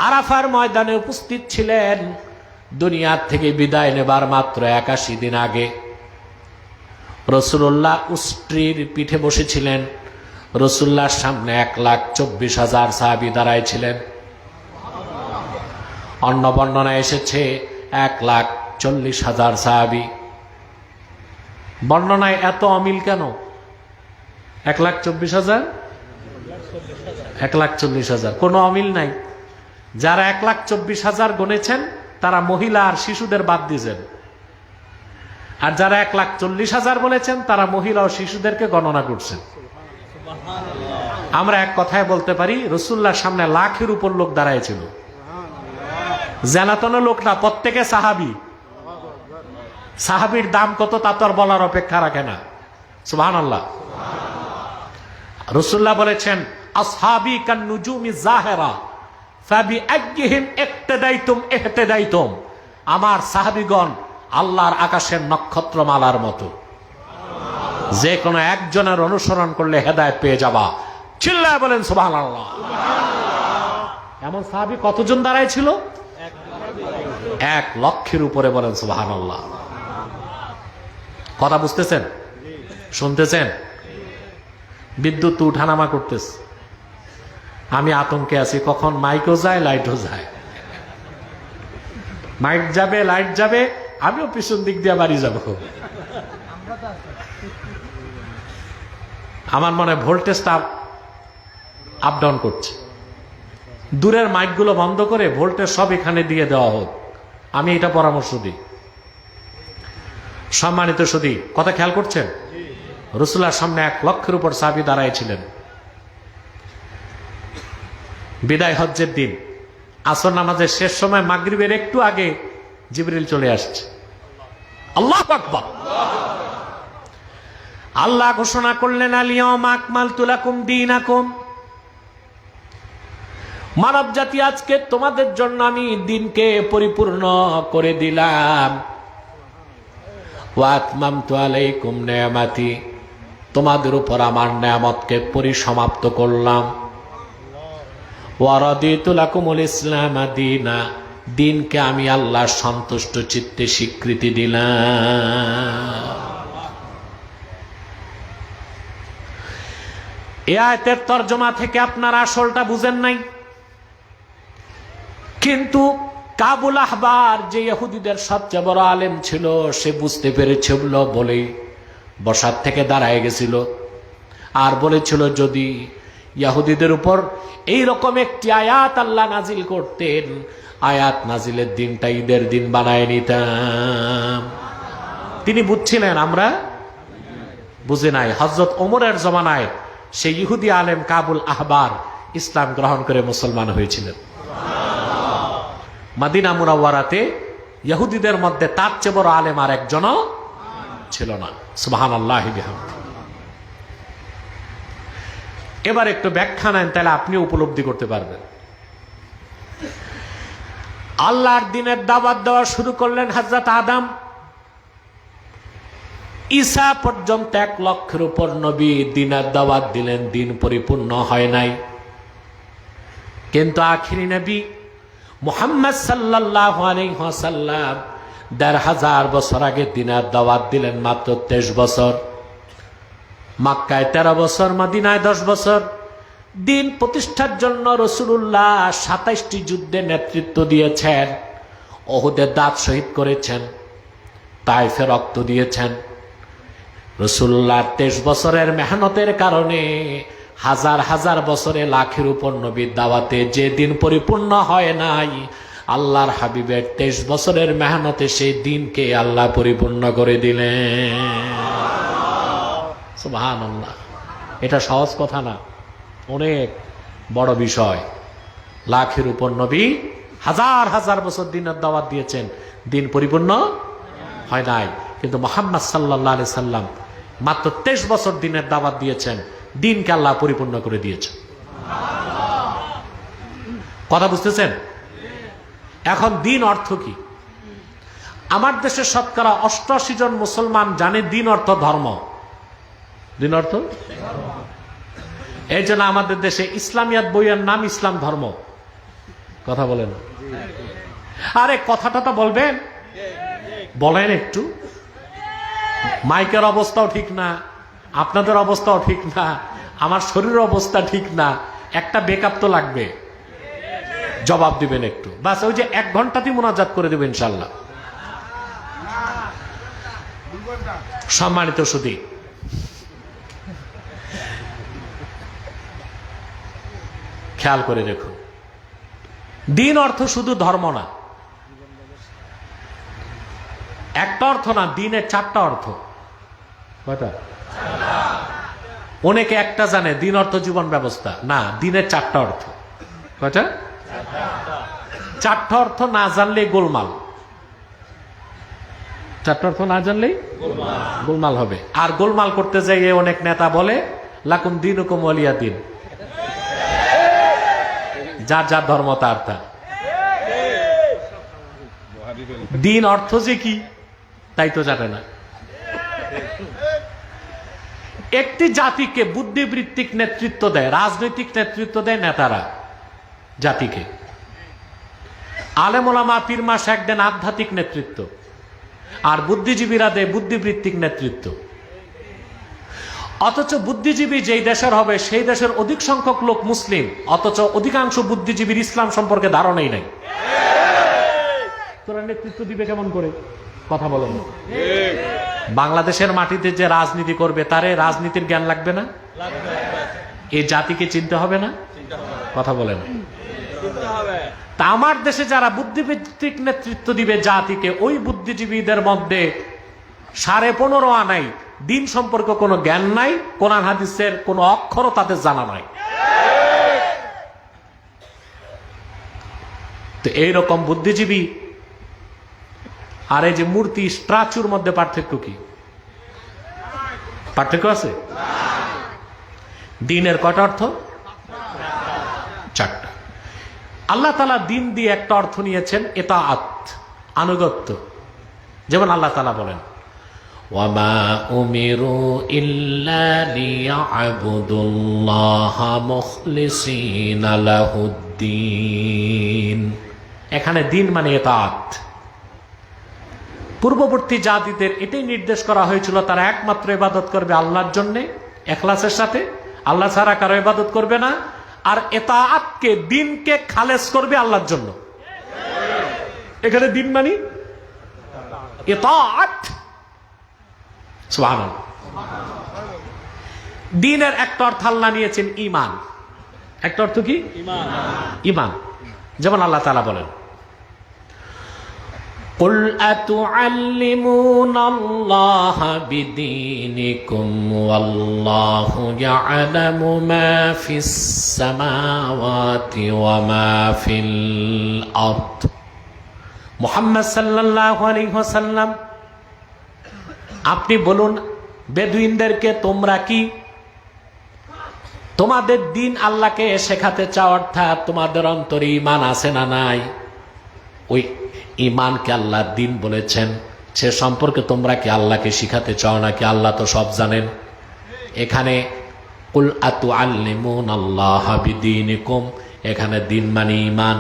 আরাফার ময়দানে উপস্থিত ছিলেন। দুনিয়া থেকে বিদায় নেবার মাত্র 81 দিন আগে রাসূলুল্লাহ উষ্ট্রির পিঠে বসেছিলেন। রাসূলুল্লাহর সামনে 1,24,000 সাহাবী দাঁড়ায় ছিলেন। অন্য বর্ণনায় এসেছে 1,40,000 সাহাবী। বর্ণনায় এত অমিল কেন? 1,24,000 1,40,000 কোনো অমিল নাই। যারা 1,24,000 গণেছেন তারা মহিলা আর শিশুদের বাদ দিয়েছেন, আর যারা 1,40,000 বলেছেন তারা মহিলা ও শিশুদেরকে গণনা করছেন। আমরা এক কথায় বলতে পারি রাসূলুল্লাহর সামনে লাখের উপর লোক দাঁড়ায় ছিল। জানাতন লোক না, প্রত্যেকে সাহাবী। সাহাবীর দাম কত তা তো আর বলার অপেক্ষা রাখে না। সুবহানাল্লাহ। রাসূলুল্লাহ বলেছেন, আসহাবী কান নুজুমি যাহিরা ফাবি আইয়িহিম ইক্তাদাইতুম ইহতাদাইতুম। আমার সাহাবীগণ আল্লাহর আকাশের নক্ষত্রমালার মতো, যে কোনো একজনের অনুসরণ করলে হেদায়েত পেয়ে যাবা। চিল্লায় বলেন সুবহানাল্লাহ। এমন সাহাবী কতজন দাঁড়ায় ছিল? 1 লক্ষের উপরে। বলেন সুবহানাল্লাহ। কথা বুঝতেছেন? শুনতেছেন? বিদ্যুৎ উঠানামা করতেছে, আমি আতঙ্কে আছি, কখন মাইকও যায় লাইটও যায়। মাইক যাবে, লাইট যাবে, আমিও পিছন দিক দিয়ে বাড়ি যাব। আমার মনে ভোল্টেজটা আপ ডাউন করছে। দূরের মাইকগুলো বন্ধ করে ভোল্টেজ সব এখানে দিয়ে দেওয়া হোক, আমি এটা পরামর্শ দিই। সম্মানিত সুধী, কথা খেয়াল করছেন? রাসূলুল্লাহর সামনে 1 লক্ষের উপর সাহাবী দাঁড়ায় ছিলেন। বিদায় হজ্জের দিন আসর নামাজের শেষ সময়, মাগরিবের একটু আগে জিবরিল চলে আসছে। আল্লাহু আকবার। আল্লাহ ঘোষণা করলেন, আল ইয়াউমা আকমালতু লাকুম দীনাকুম। মানব জাতি, আজকে তোমাদের জন্য আমি দিনকে পরিপূর্ণ করে দিলাম। ওয়া আতমামতু আলাইকুম নি'মাতি, তোমাদের উপর আমার নেয়ামতকে পরিসমাপ্ত করলাম। ওয়া রাদিতু লাকুমুল ইসলামা দীনা, দিনকে আমি আল্লাহ সন্তুষ্ট চিত্তে স্বীকৃতি দিলাম। এই আয়াতের তরজমা থেকে আপনারা আসলটা বুঝেন নাই, কিন্তু কাবুল আহবার যে ইহুদিদের সবচেয়ে বড় আলেম ছিল, সে বুঝতে পেরেছে বলেই বসার থেকে দাঁড়ায় গেছিল আর বলেছিল যদি ইহুদিদের উপর এই রকম একটি আয়াত আল্লাহ নাজিল করতেন, আয়াত নাজিলের দিনটা ঈদের দিন বানায় নিতাম। তিনি বুঝছিলেন, আমরা বুঝে নাই। হযরত ওমরের জমানায় সেই ইহুদি আলেম কাবুল আহবার ইসলাম গ্রহণ করে মুসলমান হয়েছিলেন। মদিনা মুনাওয়ারাতে ইহুদিদের মধ্যে তার চেয়ে বড় আলেম আর একজনও ছিল না। সুবহানাল্লাহি বিহামদিহি। এবার একটু ব্যাখ্যা নেন, তাহলে আপনি উপলব্ধি করতে পারবেন। আল্লাহর দিনের দাওয়াত দেওয়া শুরু করলেন হযরত আদম। ঈসা পর্যন্ত 1 লক্ষের উপর নবী দিনের দাওয়াত দিলেন, দিন পরিপূর্ণ হয় নাই। কিন্তু আখিরি নবী মুহাম্মদ সাল্লাল্লাহু আলাইহি ওয়াসাল্লাম ১৫০০ বছর আগে দিনের দাওয়াত দিলেন মাত্র 23 বছর। মক্কায় 13 বছর, মদিনায় 10 বছর। দিন প্রতিষ্ঠার জন্য রাসূলুল্লাহ ২৭টি যুদ্ধে নেতৃত্ব দিয়েছেন, উহুদে দাঁত শহীদ করেছেন, তায়েফে রক্ত দিয়েছেন। রাসূলুল্লাহর 23 বছরের মেহনতের কারণে হাজার হাজার বছরে লাখের উপর নবীর দাওয়াতে যে দিন পরিপূর্ণ হয় নাই, আল্লাহর হাবিবের 23 বছরের মেহনতে সেই দিনকে আল্লাহ পরিপূর্ণ করে দিলেন। সুবহানাল্লাহ। এটা সহজ কথা না, অনেক বড় বিষয়। লাখের উপর নবী হাজার হাজার বছর দিনের দাওয়াত দিয়েছেন, দিন পরিপূর্ণ হয় নাই। কিন্তু মুহাম্মদ সাল্লাল্লাহু আলাইহি সাল্লাম মাত্র 23 বছর দিনের দাওয়াত দিয়েছেন, দিনকে আল্লাহ পরিপূর্ণ করে দিয়েছেন। কথা বুঝতেছেন? এখন দিন অর্থ কি? আমার দেশে শতকরা ৮৮ জন মুসলমান জানে দিন অর্থ ধর্ম। দিন অর্থ, এই জন্য আমাদের দেশে ইসলামিয়াত বইয়ের নাম ইসলাম ধর্ম। কথা বলেন, আরে কথাটা তো বলবেন, বলেন একটু। মাইকের অবস্থাও ঠিক না, আপনাদের অবস্থাও ঠিক না, আমার শরীরের অবস্থা ঠিক না, একটা বেকআপ তো লাগবে। জবাব দিবেন একটু, বাস ওই যে 1 ঘন্টাতেই মুনাজাত করে দেবেন ইনশাআল্লাহ। সম্মানিত সুধী, খেয়াল করে দেখুন, দিন অর্থ শুধু ধর্ম না, একটা অর্থ না, দিনের 4টা অর্থ। কয়টা? অনেকে একটা জানে, দিন অর্থ জীবন ব্যবস্থা না, দিনের 4টা অর্থ। কয়টা? 4টা অর্থ না জানলেই গোলমাল। 4টা অর্থ না জানলেই গোলমাল হবে। আর গোলমাল করতে যাই অনেক নেতা বলে লাকুম দীনুকুম ওয়ালিয়া দিন, যার যার ধর্ম তার তার। দিন অর্থ যে কি তাই তো জানে না। একটি জাতিকে বুদ্ধিবৃত্তিক নেতৃত্ব দেয়, রাজনৈতিক নেতৃত্ব দেয় নেতারা জাতিকে। আলেম ওলামা পীর মা শায়েখ দেন আধ্যাত্মিক নেতৃত্ব, আর বুদ্ধিজীবীরা দেয় বুদ্ধিবৃত্তিক নেতৃত্ব। অথচ বুদ্ধিজীবী যেই দেশের হবে সেই দেশের অধিক সংখ্যক লোক মুসলিম, অথচ অধিকাংশ বুদ্ধিজীবীর ইসলাম সম্পর্কে ধারণাই নাই। তোরা নেতৃত্ব দিবে কেমন করে? কথা বলেন। বাংলাদেশের মাটিতে যে রাজনীতি করবে তারে রাজনীতির জ্ঞান লাগবে না? এই জাতিকে চিনতে হবে না? কথা বলেন। তা আমার দেশে যারা বুদ্ধিভিত্তিক নেতৃত্ব দিবে জাতিকে, ওই বুদ্ধিজীবীদের মধ্যে 15.5 আনাই দিন সম্পর্কে কোনো জ্ঞান নাই, কোরআন হাদিসের কোনো অক্ষরও তাদের জানা নাই। তো এইরকম বুদ্ধিজীবী আর এই যে মূর্তি স্ট্যাচুর মধ্যে পার্থক্য কি? পার্থক্য আছে? দিনের কয়টা অর্থ? 4টা। আল্লাহ তাআলা দিন দিয়ে একটা অর্থ নিয়েছেন ইতাআত, আনুগত্য। যেমন আল্লাহ তাআলা বলেন ওয়ামা উমিরু ইল্লা লিয়া'বুদুল্লাহা মুখলিসিনা লাহুদ্দিন। এখানে দিন মানে ইতাআত। পূর্ববর্তী জাতিদের এটাই নির্দেশ করা হয়েছিল, তারা একমাত্র ইবাদত করবে আল্লাহর জন্য, ইখলাসের সাথে, আল্লাহ ছাড়া কারো ইবাদত করবে না, আর ইতাআতকে দিনকে খালেস করবে আল্লাহর জন্য। এখানে দিন মানে ইতাআত। সুবহানাল্লাহ। দিনের একটা অর্থ আল্লাহ নিয়েছেন ঈমান। একটা অর্থ কি? ঈমান। যেমন আল্লাহ তাআলা বলেন, قُلْ أَتُعَلِّمُونَ اللَّهَ بِدِينِكُمْ وَاللَّهُ يَعْلَمُ مَا فِي السَّمَاوَاتِ وَمَا فِي الْأَرْضِ। মুহাম্মদ সাল্লাল্লাহু আলাইহি ওয়াসাল্লাম, আপনি বলুন বেদুইনদেরকে, তোমরা কি তোমাদের দিন আল্লাহকে শেখাতে চাও? অর্থাৎ তোমাদের অন্তরে ঈমান আছে না নাই? ওই ঈমানকে আল্লাহ দিন বলেছেন, সে সম্পর্কে তোমরা কি আল্লাহকে শিখাতে চাও নাকি? আল্লাহ তো সব জানেন। এখানে কুল আতুআল্লিমুনাল্লাহা বিদীনিকুম, এখানে দিন মানে ঈমান।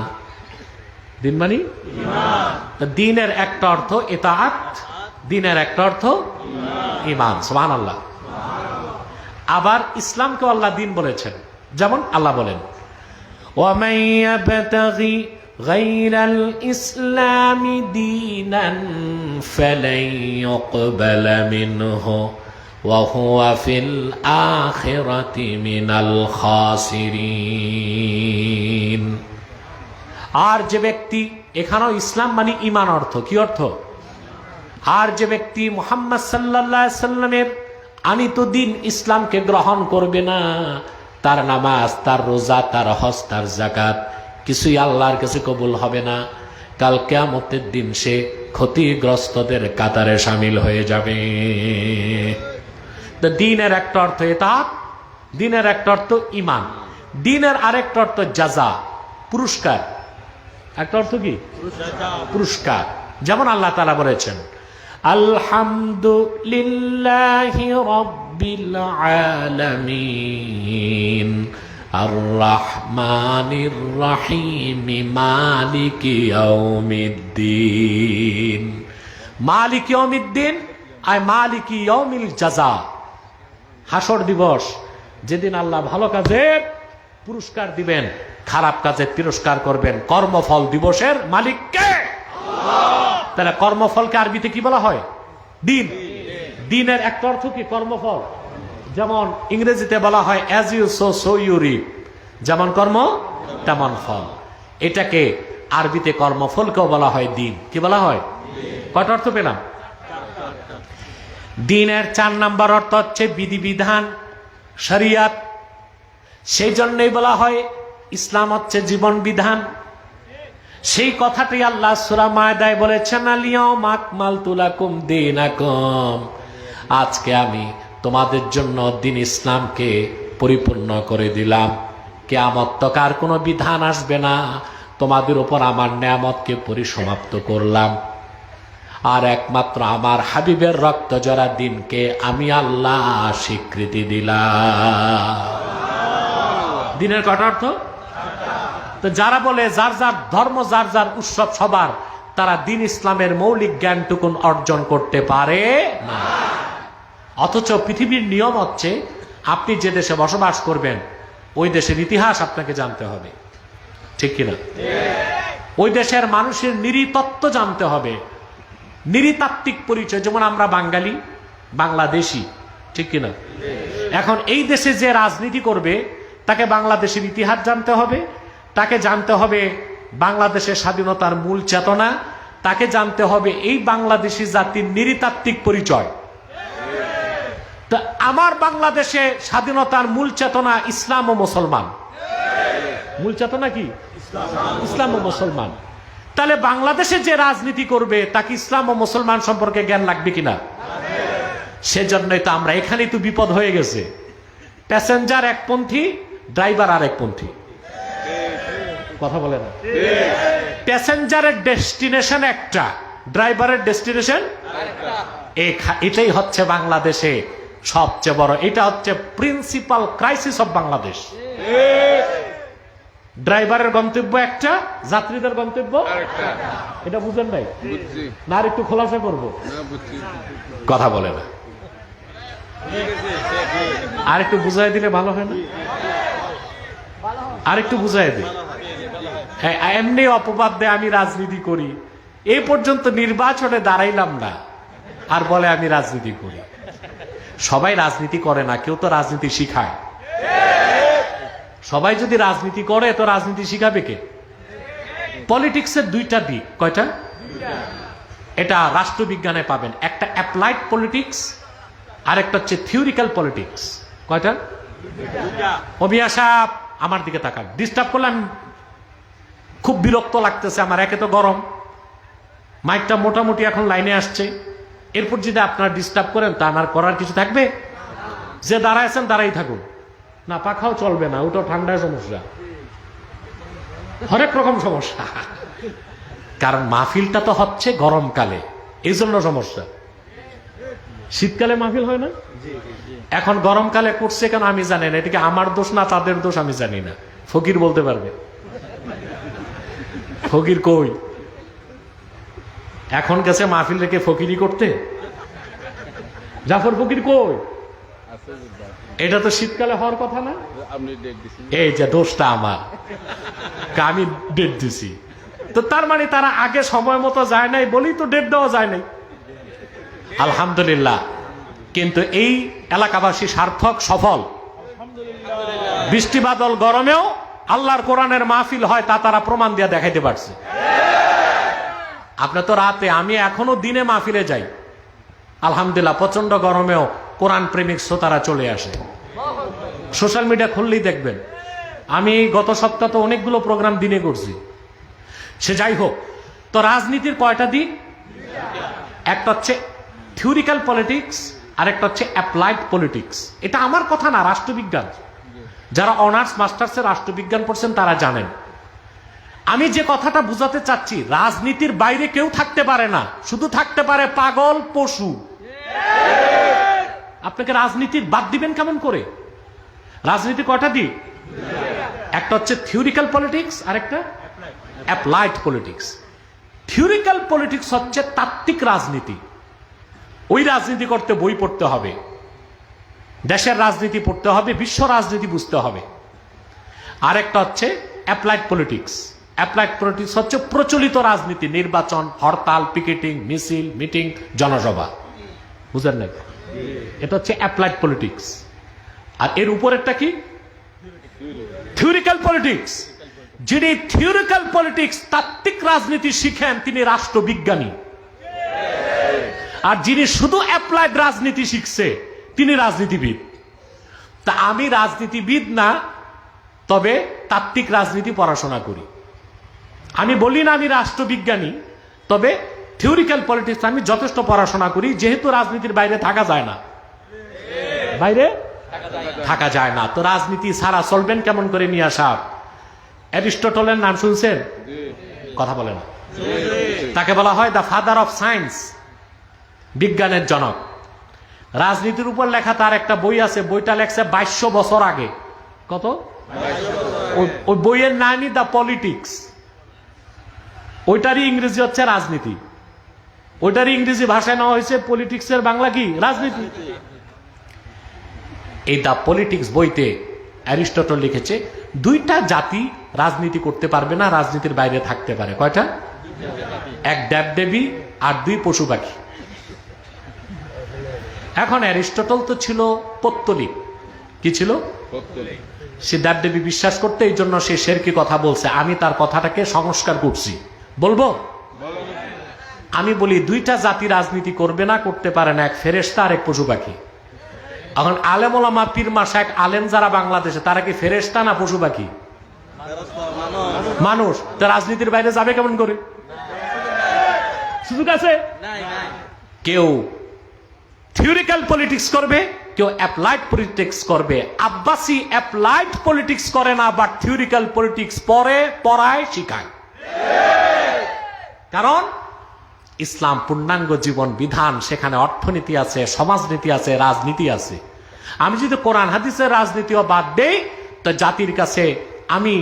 দিন মানে ঈমান। দিনের একটা অর্থ ইতাআত, দিনের একটা অর্থ ঈমান। সুবহানাল্লাহ। আবার ইসলামকে আল্লাহ দিন বলেছেন। যেমন আল্লাহ বলেন, ওয়ামান ইয়াবতাগি গায়রাল ইসলামি দীনান ফালান ইউকবালা মিনহু ওয়া হুয়া ফিল আখিরাতি মিনাল খাসিরিন। আর যে ব্যক্তি, এখানেও ইসলাম মানে ঈমান অর্থ। কি অর্থ? আর যে ব্যক্তি মুহাম্মদ সাল্লাল্লাহু আলাইহি সাল্লামের আনিত দিন ইসলামকে গ্রহণ করবে না, তার নামাজ, তার রোজা, তার হজ, তার যাকাত কিছুই আল্লাহর কাছে কবুল হবে না। কাল কিয়ামতের দিন সে ক্ষতিগ্রস্তদের কাতারে শামিল হয়ে যাবে। দিনের একটা অর্থ ইতাআত, দিনের একটা অর্থ ঈমান, দিনের আরেকটা অর্থ জাযা, পুরস্কার। একটা অর্থ কি? পুরস্কার। যেমন আল্লাহ তাআলা বলেছেন, আলহামদুলিল্লাহি রাব্বিল আলামিন আর রহমানির রহিম মালিকি ইয়াউমিদ্দিন। মালিকি ইয়াউমিদ্দিন আয় মালিকি ইয়াউমিল জাযা। হাসর দিবস, যেদিন আল্লাহ ভালো কাজের পুরস্কার দিবেন, খারাপ কাজের তিরস্কার করবেন। কর্মফল দিবসের মালিক কে? তাহলে কর্মফলকে আরবিতে কি বলা হয়? দিন। দিনের একটা অর্থ কি? কর্মফল। যেমন ইংরেজিতে বলা হয় as you sow so you reap, যেমন কর্ম তেমন ফল। এটাকে আরবিতে কর্মফলকেও বলা হয় দিন। কি বলা হয়? কয়টা অর্থ পেলাম? দিনের 4 নম্বর অর্থ হচ্ছে বিধিবিধান, শরিয়ত। সেই জন্যই বলা হয় ইসলাম হচ্ছে জীবন বিধান। সেই কথাটি আল্লাহ সূরা মায়দায় বলেছেন, আল-ইয়াওমা আকমালতু লাকুম দীনাকুম, আজকে আমি তোমাদের জন্য দিন ইসলামকে পরিপূর্ণ করে দিলাম। কিয়ামত তক আর কোনো বিধান আসবে না, তোমাদের উপর আমার নিয়ামতকে পরিসমাপ্ত করলাম। আর একমাত্র আমার হাবিবের রক্ত জরা দিনকে আমি আল্লাহ স্বীকৃতি দিলাম। দিনের কটা অর্থ? তো যারা বলে যার যার ধর্ম, যার যার উৎসব সবার, তারা দিন ইসলামের মৌলিক জ্ঞানটুকুন অর্জন করতে পারে না। অথচ পৃথিবীর নিয়ম হচ্ছে, আপনি যে দেশে বসবাস করবেন ওই দেশের ইতিহাস আপনাকে জানতে হবে। ঠিক কিনা? ওই দেশের মানুষের নৃতত্ত্ব জানতে হবে, নৃতাত্ত্বিক পরিচয়। যেমন আমরা বাঙালি, বাংলাদেশি। ঠিক কিনা? এখন এই দেশে যে রাজনীতি করবে তাকে বাংলাদেশের ইতিহাস জানতে হবে, তাকে জানতে হবে বাংলাদেশের স্বাধীনতার মূল চেতনা, তাকে জানতে হবে এই বাংলাদেশি জাতির নৃতাত্ত্বিক পরিচয়। তো আমার বাংলাদেশে স্বাধীনতার মূল চেতনা ইসলাম ও মুসলমান। মূল চেতনা কি? ইসলাম ও মুসলমান। তাহলে বাংলাদেশে যে রাজনীতি করবে তাকে ইসলাম ও মুসলমান সম্পর্কে জ্ঞান লাগবে কিনা? সেজন্যই তো আমরা এখানেই তো বিপদ হয়ে গেছে। প্যাসেঞ্জার একপন্থী, ড্রাইভার আরেকপন্থী। কথা বলে না। প্যাসেঞ্জারের ডেস্টিনেশন একটা, ড্রাইভারের ডেস্টিনেশন এটাই হচ্ছে বাংলাদেশে সবচেয়ে বড়, এটা হচ্ছে প্রিন্সিপাল ক্রাইসিস অফ বাংলাদেশ। ড্রাইভারের গন্তব্য একটা, যাত্রীদের গন্তব্য এটা বুঝেন নাই না? আর একটু খোলাসা করবো, কথা বলে না। আর একটু বুঝাই দিলে ভালো হয় না? আর একটু বুঝাই দিই। হ্যাঁ, এমনি অপবাদ দেয় আমি রাজনীতি করি, এই পর্যন্ত নির্বাচনে দাঁড়াইলাম না আর বলে আমি রাজনীতি করি। সবাই রাজনীতি করে না, কেউ তো রাজনীতি শিখায়। সবাই যদি রাজনীতি করে তো রাজনীতি শিখাবে কে? পলিটিক্সের দুইটা দিক। কয়টা? এটা রাষ্ট্রবিজ্ঞানে পাবেন, একটা অ্যাপ্লাইড পলিটিক্স আর একটা হচ্ছে থিওরিক্যাল পলিটিক্স। কয়টা? অবিয়া সাহেব আমার দিকে তাকান, ডিস্টার্ব করলাম, খুব বিরক্ত লাগতেছে আমার। একে তো গরম, মাইকটা মোটামুটি এখন লাইনে আসছে, এরপর যদি আপনারা ডিস্টার্ব করেন তা আমার করার কিছু থাকবে? যে দাঁড়ায় আছেন দাঁড়াই থাকুন, না পাখাও চলবে না, ওটা ঠান্ডায় সমস্যা, হরেক রকম সমস্যা। কারণ মাহফিলটা তো হচ্ছে গরমকালে, এই জন্য সমস্যা। শীতকালে মাহফিল হয় না, এখন গরমকালে করছে কেন আমি জানি না। এটাকে আমার দোষ না তাদের দোষ আমি জানি না, ফকির বলতে পারবে। ফকির কই? এখন গেছে মাহফিল রেখে ফকিরি করতে। জাফর ফকির কই? এটা তো শীতকালে হওয়ার কথা না। এই যে দোষটা আমার, আমি ডেট দিছি, তো তার মানে তারা আগে সময় মতো যায় নাই বলেই তো ডেট দেওয়া যায় নাই। আলহামদুলিল্লাহ, কিন্তু এই এলাকাবাসী সার্থক সফল। বৃষ্টি বাদল গরমেও আল্লাহর কোরআনের মাহফিল হয়, তা তারা প্রমাণ দিয়ে দেখাইতে পারছে। আপনার তো রাতে, আমি এখনো দিনে মাহফিলে যাই আলহামদুলিল্লাহ, প্রচন্ড গরমেও কোরআন প্রেমিক শ্রোতারা চলে আসে। সোশ্যাল মিডিয়া খুললেই দেখবেন। আমি গত সপ্তাহ তো অনেকগুলো প্রোগ্রাম দিনে করছি। সে যাই হোক, তো রাজনীতির কয়টা দিক? একটা হচ্ছে থিওরিক্যাল পলিটিক্স আর একটা হচ্ছে অ্যাপ্লাইড পলিটিক্স। এটা আমার কথা না, রাষ্ট্রবিজ্ঞান। যারা অনার্স মাস্টার্সে রাষ্ট্রবিজ্ঞান পড়ছেন তারা জানেন। আমি যে কথাটা বুঝাতে চাচ্ছি, রাজনীতির বাইরে কেউ থাকতে পারে না, শুধু থাকতে পারে পাগল পশু। আপনাকে রাজনীতির বাদ দিবেন কেমন করে? রাজনীতি কয়টা দিক? একটা হচ্ছে থিওরিক্যাল পলিটিক্স আর একটা অ্যাপ্লাইড পলিটিক্স। থিওরিক্যাল পলিটিক্স হচ্ছে তাত্ত্বিক রাজনীতি। ওই রাজনীতি করতে বই পড়তে হবে, দেশের রাজনীতি পড়তে হবে, বিশ্ব রাজনীতি বুঝতে হবে। আর একটা হচ্ছে অ্যাপ্লাইড পলিটিক্স। অ্যাপ্লাইড পলিটিক্স হচ্ছে প্রচলিত রাজনীতি, নির্বাচন, হরতাল, পিকেটিং, মিছিল, মিটিং, জনসভা। বুঝলেন না? এটা হচ্ছে অ্যাপ্লাইড পলিটিক্স। আর এর উপরেরটা কি? Theoretical politics. যিনি থিওরিক্যাল পলিটিক্স তাত্ত্বিক রাজনীতি শিখেন তিনি রাষ্ট্রবিজ্ঞানী। আর যিনি শুধু অ্যাপ্লাইড রাজনীতি শিখছে তিনি রাজনীতিবিদ। তা আমি রাজনীতিবিদ না, তবে তাত্ত্বিক রাজনীতি পড়াশোনা করি। আমি বলি না আমি রাষ্ট্রবিজ্ঞানী, তবে থিওরিক্যাল পলিটিক্স আমি যথেষ্ট পড়াশোনা করি, যেহেতু রাজনীতির বাইরে থাকা যায় না। বাইরে থাকা যায় না, তো রাজনীতি ছাড়া চলবেন কেমন করে? মিয়া সাহেব, অ্যারিস্টটলের নাম শুনছেন? কথা বলেন। তাকে বলা হয় দ্য ফাদার অফ সায়েন্স, বিজ্ঞানের জনক। রাজনীতির উপর লেখা তার একটা বই আছে, বইটা লেখছে 2200 বছর আগে। কত? ওই বইয়ের নামই দ্য পলিটিক্স। ওইটারই ইংরেজি হচ্ছে রাজনীতি। ওইটারই ইংরেজি ভাষায় নেওয়া হয়েছে পলিটিক্সের বাংলা কি? রাজনীতি। এই দ্য পলিটিক্স বইতে অ্যারিস্টটল লিখেছে দুইটা জাতি রাজনীতি করতে পারবে না, রাজনীতির বাইরে থাকতে পারে। কয়টা? এক দেবদেবী আর দুই পশু পাখি। এখন অ্যারিস্টটল তো ছিল পৌত্তলিক। কি ছিল? সে দেবদেবী বিশ্বাস করতে, এই জন্য সে শেরকি কথা বলছে। আমি তার কথাটাকে সংস্কার করছি। বলবো? আমি বলি দুইটা জাতি রাজনীতি করবে না, করতে পারে না, এক ফেরেশতা আর এক পশু পাখি। এখন আলেম ওলামা পীর মাশায়েখ আলেম যারা বাংলাদেশে, তারা কি ফেরেশতা না পশু পাখি? মানুষ। তো রাজনীতির বাইরে যাবে কেমন করে? সুযোগ আছে? কেউ থিওরিক্যাল পলিটিক্স করবে, কেউ অ্যাপ্লাইড পলিটিক্স করবে। আব্বাসি অ্যাপ্লাইড পলিটিক্স করে না, বাট থিওরিক্যাল পলিটিক্স পড়ায় শিখায়। কারণ ইসলাম পূর্ণাঙ্গ জীবন বিধান, সেখানে অর্থনীতি আছে, সমাজনীতি আছে, রাজনীতি আছে। আমি যদি কোরআন হাদিসের রাজনীতিও বাদ দেই, তো জাতির কাছে আমি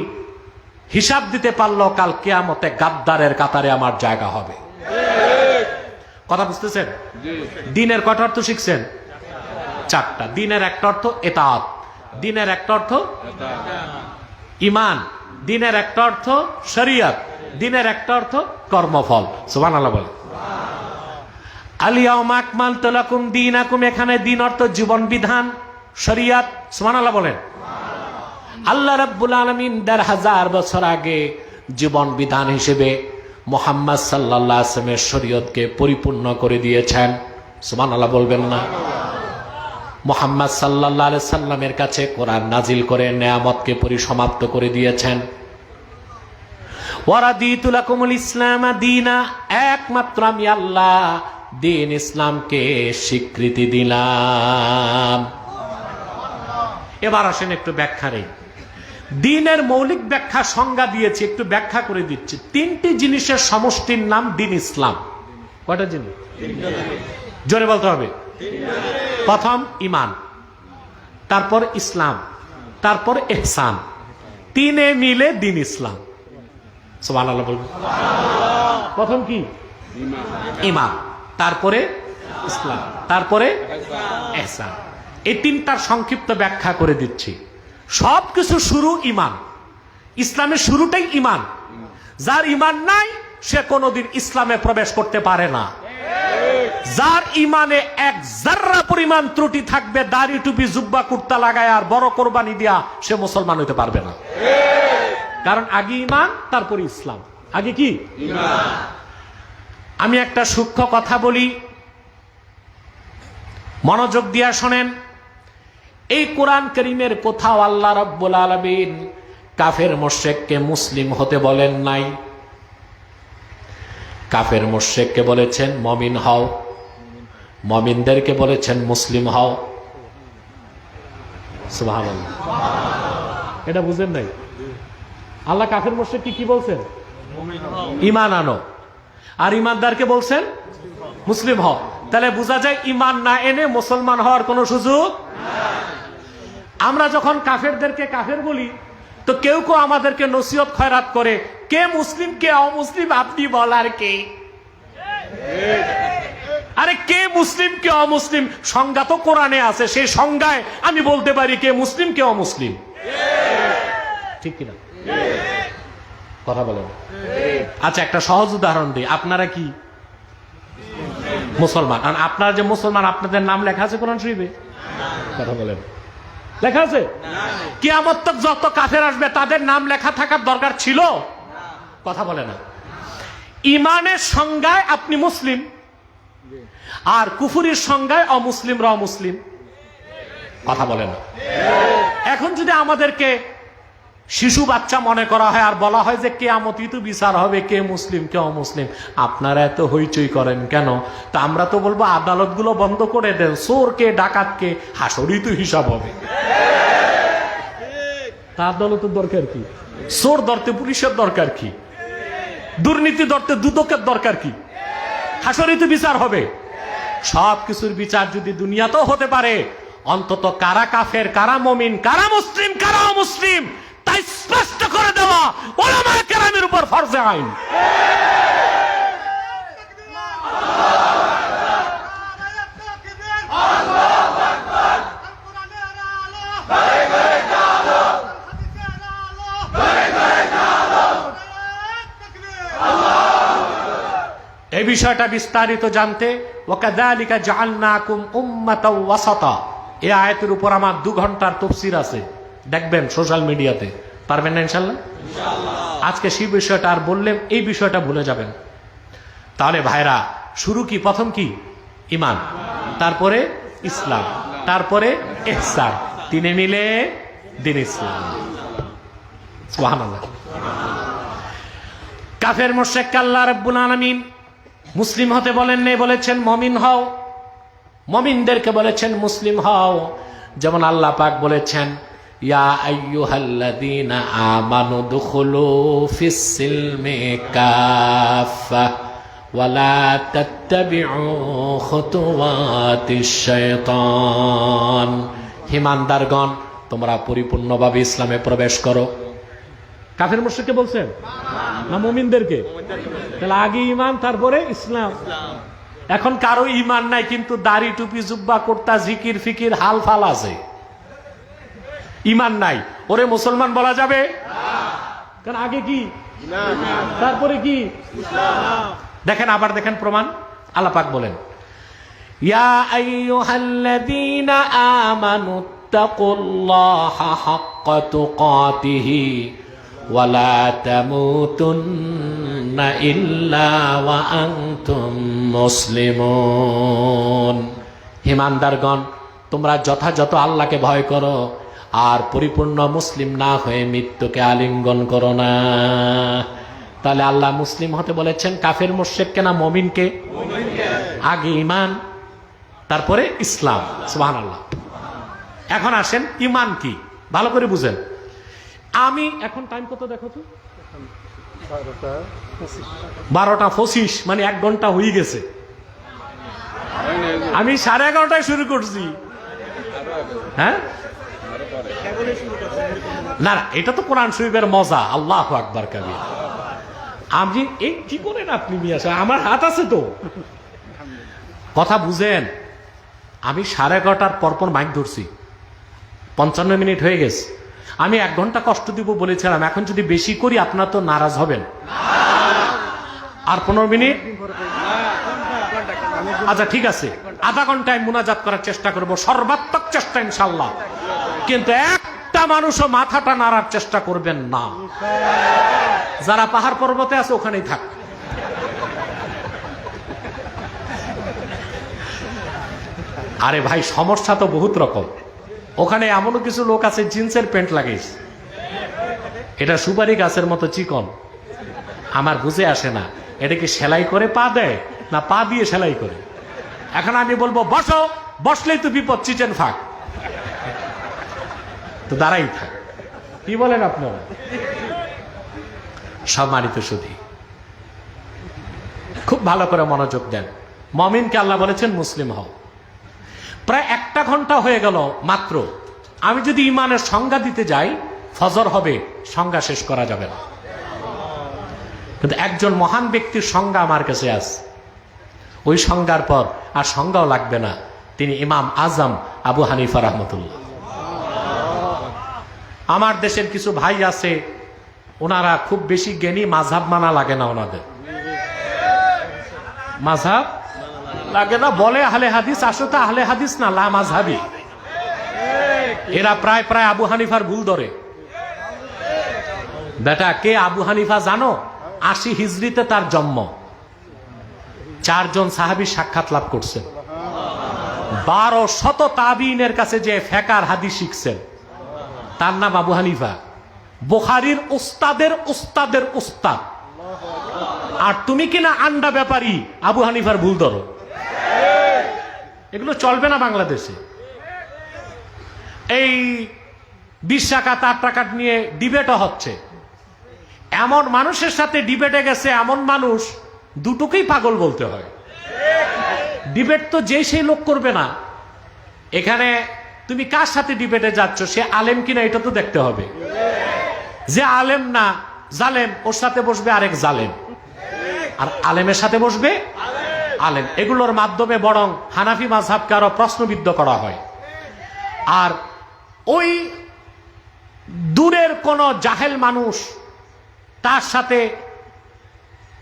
হিসাব দিতে পারলো কাল কিয়ামতে গাদ্দারের কাতারে আমার জায়গা হবে। কথা বুঝতেছেন? দিনের কয়টা অর্থ শিখছেন? চারটা। দিনের একটা অর্থ এতাআত, দিনের একটা অর্থ ঈমান, দিনের একটা অর্থ শরিয়ত, দিনের একটা অর্থ কর্মফল। সুবহানাল্লাহ বলে। আলিয়াউমা আকমালতু লাকুম দীনাকুম, এখানে দিন অর্থ জীবন বিধান, শরিয়াত। সুবহানাল্লাহ বলেন। আল্লাহ রাব্বুল আলামিন ১৫০০ বছর আগে জীবন বিধান হিসেবে মুহাম্মদ সাল্লাল্লাহু আলাইহি ওয়াসাল্লামের শরীয়তকে পরিপূর্ণ করে দিয়েছেন। সুবহানাল্লাহ বলবেন না? মুহাম্মদ সাল্লাল্লাহু আলাইহি সাল্লামের কাছে কোরআন নাজিল করে নেয়ামতকে পরিসমাপ্ত করে দিয়েছেন। ওয়ারাদিতু লাকুমুল ইসলাম দীনা, একমাত্র আমি আল্লাহ দিন ইসলামকে স্বীকৃতি দিলাম। এবার আসেন একটু ব্যাখ্যা নেই। দিনের মৌলিক ব্যাখ্যা সংজ্ঞা দিয়েছি, একটু ব্যাখ্যা করে দিচ্ছি। 3টি জিনিসের সমষ্টির নাম দিন ইসলাম। কয়টা জিনিস? জোরে বলতে হবে। প্রথম ঈমান, তারপর ইসলাম, তারপর ইহসান, 3 মিলে দিন ইসলাম। সুবহানাল্লাহ বলবেন। প্রথম কি? ঈমান, তারপরে ইসলাম, তারপরে ইহসান। এই 3টার সংক্ষিপ্ত ব্যাখ্যা করে দিচ্ছি। সবকিছু শুরু ঈমান, ইসলামের শুরুটাই ঈমান। যার ঈমান নাই সে কোনোদিন ইসলামে প্রবেশ করতে পারে না। যার ঈমানে এক জাররা পরিমাণ ত্রুটি থাকবে, দাড়ি টুপি জুব্বা কুর্তা লাগায় আর বড় কোরবানি দিয়া, সে মুসলমান হইতে পারবে না। কারণ আগে ঈমান, তারপরে ইসলাম। আগে কি? ঈমান। আমি একটা সূক্ষ্ম কথা বলি, মনোযোগ দিয়া শোনেন। এই কোরআন কারীমের কোথাও আল্লাহ রাব্বুল আলামিন কাফের মুশরিককে মুসলিম হতে বলেন নাই। কাফের মুশরিককে বলেছেন মুমিন হও, মুমিনদেরকে বলেছেন মুসলিম হও। সুবহানাল্লাহ। এটা বুঝেন নাই? আল্লাহ কাফের মুশরিককে কি বলছেন? ঈমান আনো। আর ঈমানদারকে বলছেন মুসলিম হও। তাহলে বোঝা যায় ঈমান না এনে মুসলমান হওয়ার কোনো সুযোগ নাই। আমরা যখন কাফেরদেরকে কাফের বলি, তো কেউ কেউ আমাদেরকে নসিহত খয়রাত করে, কে মুসলিম কে অমুসলিম আপনি বলার কে? আরে কে মুসলিম কে অমুসলিম সংজ্ঞা তো কোরআনে আছে, সেই সংজ্ঞায় আমি বলতে পারি কে মুসলিম কে অমুসলিম। ঠিক কিনা? কথা বলেন। আচ্ছা, একটা সহজ উদাহরণ দিই। আপনারা কি মুসলমান? আর আপনারা যে মুসলমান, আপনাদের নাম লেখা আছে কোরআন শরীফে? কথা বলেন। লেখা আছে? কিয়ামত তক যত কাফের আসবে তাদের নাম লেখা থাকার দরকার ছিল? কথা বলে না। ইমানের সংজ্ঞায় আপনি মুসলিম, আর কুফুরির সংজ্ঞায় অমুসলিমরা অমুসলিম। কথা বলে না। এখন যদি আমাদেরকে শিশু বাচ্চা মনে করা হয় আর বলা হয় যে কিয়ামতই তো বিচার হবে, কে মুসলিম কে অমুসলিম, আপনারা এত হইচই করেন কেন? তা আমরা তো বলবো আদালতগুলো বন্ধ করে দেন, চোরকে ডাকাতকে হাসরেই তো হিসাব হবে। তা আদালতের দরকার কি? চোর ধরতে পুলিশের দরকার কি? দুর্নীতি ধরতে দুদকের দরকার কি? হাসরেই তো বিচার হবে। সব কিছুর বিচার যদি দুনিয়াতেও হতে পারে, অন্তত কারা কাফের, কারা মুমিন, কারা মুসলিম, কারা অমুসলিম তাই স্পষ্ট করে দেওয়া উলামায়ে কেরামের উপর ফরজে আইন। এই বিষয়টা বিস্তারিত জানতে ওয়াকাযালিকা জাআলনাকুম উম্মাতাও ওয়াসাতা, এই আয়াতের উপর আমার 2 ঘন্টার তাফসীর আছে, দেখবেন সোশ্যাল মিডিয়াতে। পারবেন না ইনশাআল্লাহ? আজকে সেই বিষয়টা আর বললে এই বিষয়টা ভুলে যাবেন। তাহলে ভাইরা, শুরু কি? প্রথম কি? ঈমান, তারপরে ইসলাম, তারপরে ইহসান, 3 মিলে দিন ইসলাম। সুবহানাল্লাহ। কাফের মুশরিক আল্লাহ রাব্বুল আলামিন মুসলিম হতে বলেন নাই, বলেছেন মুমিন হও। মুমিনদেরকে বলেছেন মুসলিম হও। যেমন আল্লাহ পাক বলেছেন, ইয়া আইয়ুহাল্লাযীনা আমানু দুখুলু ফিস-সিলমি কাফা ওয়া লা তাত্তাবিউ খুতুওয়াতিশ শাইতান। ঈমানদারগণ, তোমরা পরিপূর্ণভাবে ইসলামে প্রবেশ করো। কাফের মুশরিককে বলছেন না মুমিনদেরকে? তাহলে আগে ঈমান, তারপরে ইসলাম। এখন কারো ঈমান নাই, কিন্তু দাড়ি টুপি জুব্বা কুর্তা জিকির ফিকির হাল ফাল আছে, ঈমান নাই, ওরে মুসলমান বলা যাবে? কারণ আগে কি, তারপরে কি? দেখেন, আবার দেখেন প্রমাণ। আল্লাহ পাক বলেন, ইয়া আইয়ুহাল্লাযীনা আমানু তাকুল্লাহা হাক্কা তুকাতিহি ওয়া লা তামুতুন্না ইল্লা ওয়া আনতুম মুসলিমুন। ঈমানদারগণ, তোমরা যথাযথ আল্লাহকে ভয় করো আর পরিপূর্ণ মুসলিম না হয়ে মৃত্যুকে আলিঙ্গন করো না। তাহলে আল্লাহ মুসলিম হতে বলেছেন কাফের মুশরিককে না মুমিনকে? আগে ঈমান, তারপরে ইসলাম। সুবহানাল্লাহ। এখন আসেন ঈমান কি, ভালো করে বুঝেন। আমি এখন টাইম কত দেখো তো? 12:25, মানে 1 ঘন্টা হয়ে গেছে। আমি 11:30টায় শুরু করছি। হ্যাঁ না, এটা তো কোরআন শরীফের মজা। আল্লাহু আকবার কাবীর। আমি এই কি করেন আপনি মিয়া? আমার হাত আছে তো, কথা বুঝেন। আমি 11:30টার পরপর মাইক ধরছি, 55 মিনিট হয়ে গেছে। আমি 1 ঘন্টা কষ্ট দিব বলেছিলাম। এখন যদি বেশি করি আপনার তো নারাজ হবেন। আর 15 মিনিট, আচ্ছা ঠিক আছে, আধা ঘন্টায় মুনাজাত করার চেষ্টা করব, সর্বাত্মক চেষ্টা ইনশাআল্লাহ। কিন্তু একটা মানুষও মাথাটা নাড়ার চেষ্টা করবেন না। যারা পাহাড় পর্বতে আছে ওখানেই থাক। আরে ভাই, সমস্যা তো বহুত রকম। ওখানে এমনও কিছু লোক আছে জিন্সের প্যান্ট লাগাইছে, এটা সুপারি গাছের মতো চিকন। আমার বুঝে আসে না, এটা কি সেলাই করে পা দেয় না পা দিয়ে সেলাই করে? এখন আমি বলবো বসো, বসলেই তো বিপদ, চিচেন ফাঁক, তো দাঁড়াই থাক। কি বলেন আপনারা? সম্মানিত সুধী, খুব ভালো করে মনোযোগ দেন। মুমিনকে আল্লাহ বলেছেন মুসলিম হও। প্রায় 1 ঘন্টা হয়ে গেল মাত্র। আমি যদি ইমানের সংজ্ঞা দিতে যাই, ফজর হবে, সংজ্ঞা শেষ করা যাবে না। কিন্তু একজন মহান ব্যক্তির সংজ্ঞা আমার কাছে আছে, ওই সংজ্ঞার পর আর সংজ্ঞাও লাগবে না। তিনি ইমাম আজম আবু হানিফা রাহমাতুল্লাহ। আমার দেশের কিছু ভাই আছে, ওনারা খুব বেশি জ্ঞানী, মাযহাব মানা লাগে না ওনাদের। মাযহাব লাগে না, বলে আহলে হাদিস, আসলে আহলে হাদিস না, লা মাযহাবী। এরা প্রায় প্রায় আবু হানিফার ভুল ধরে। বেটা, কে আবু হানিফা জানো? 80 হিজরিতে তার জন্ম। 4 জন সাহাবী সাক্ষাৎ লাভ করছেন। 1200 তাবিঈনের কাছে যে ফিকহ হাদিস শিখছেন, তার নাম আবু হানিফা। বুখারীর উস্তাদের উস্তাদের উস্তাদ। আর তুমি কিনা আন্ডা ব্যাপারী আবু হানিফার ভুল ধরো। এগুলো চলবে না বাংলাদেশে। এই 20 টাকা 8 টাকা নিয়ে ডিবেটও হচ্ছে। এমন মানুষের সাথে ডিবেটে গেছে, এমন মানুষ দুটোকেই পাগল বলতে হয়। ডিবেট তো যে সেই লোক করবে না। এখানে তুমি কার সাথে ডিবেটে যাচ্ছ, সে আলেম কিনা এটা তো দেখতে হবে। যে আলেম না, জালেম, ওর সাথে বসবে আরেক জালেম, আর আলেমের সাথে বসবে আলেম। এগুলোর মাধ্যমে বরং হানাফি মাযহাবকে আরো প্রশ্নবিদ্ধ করা হয়। আর ওই দূরের কোন জাহেল মানুষ, তার সাথে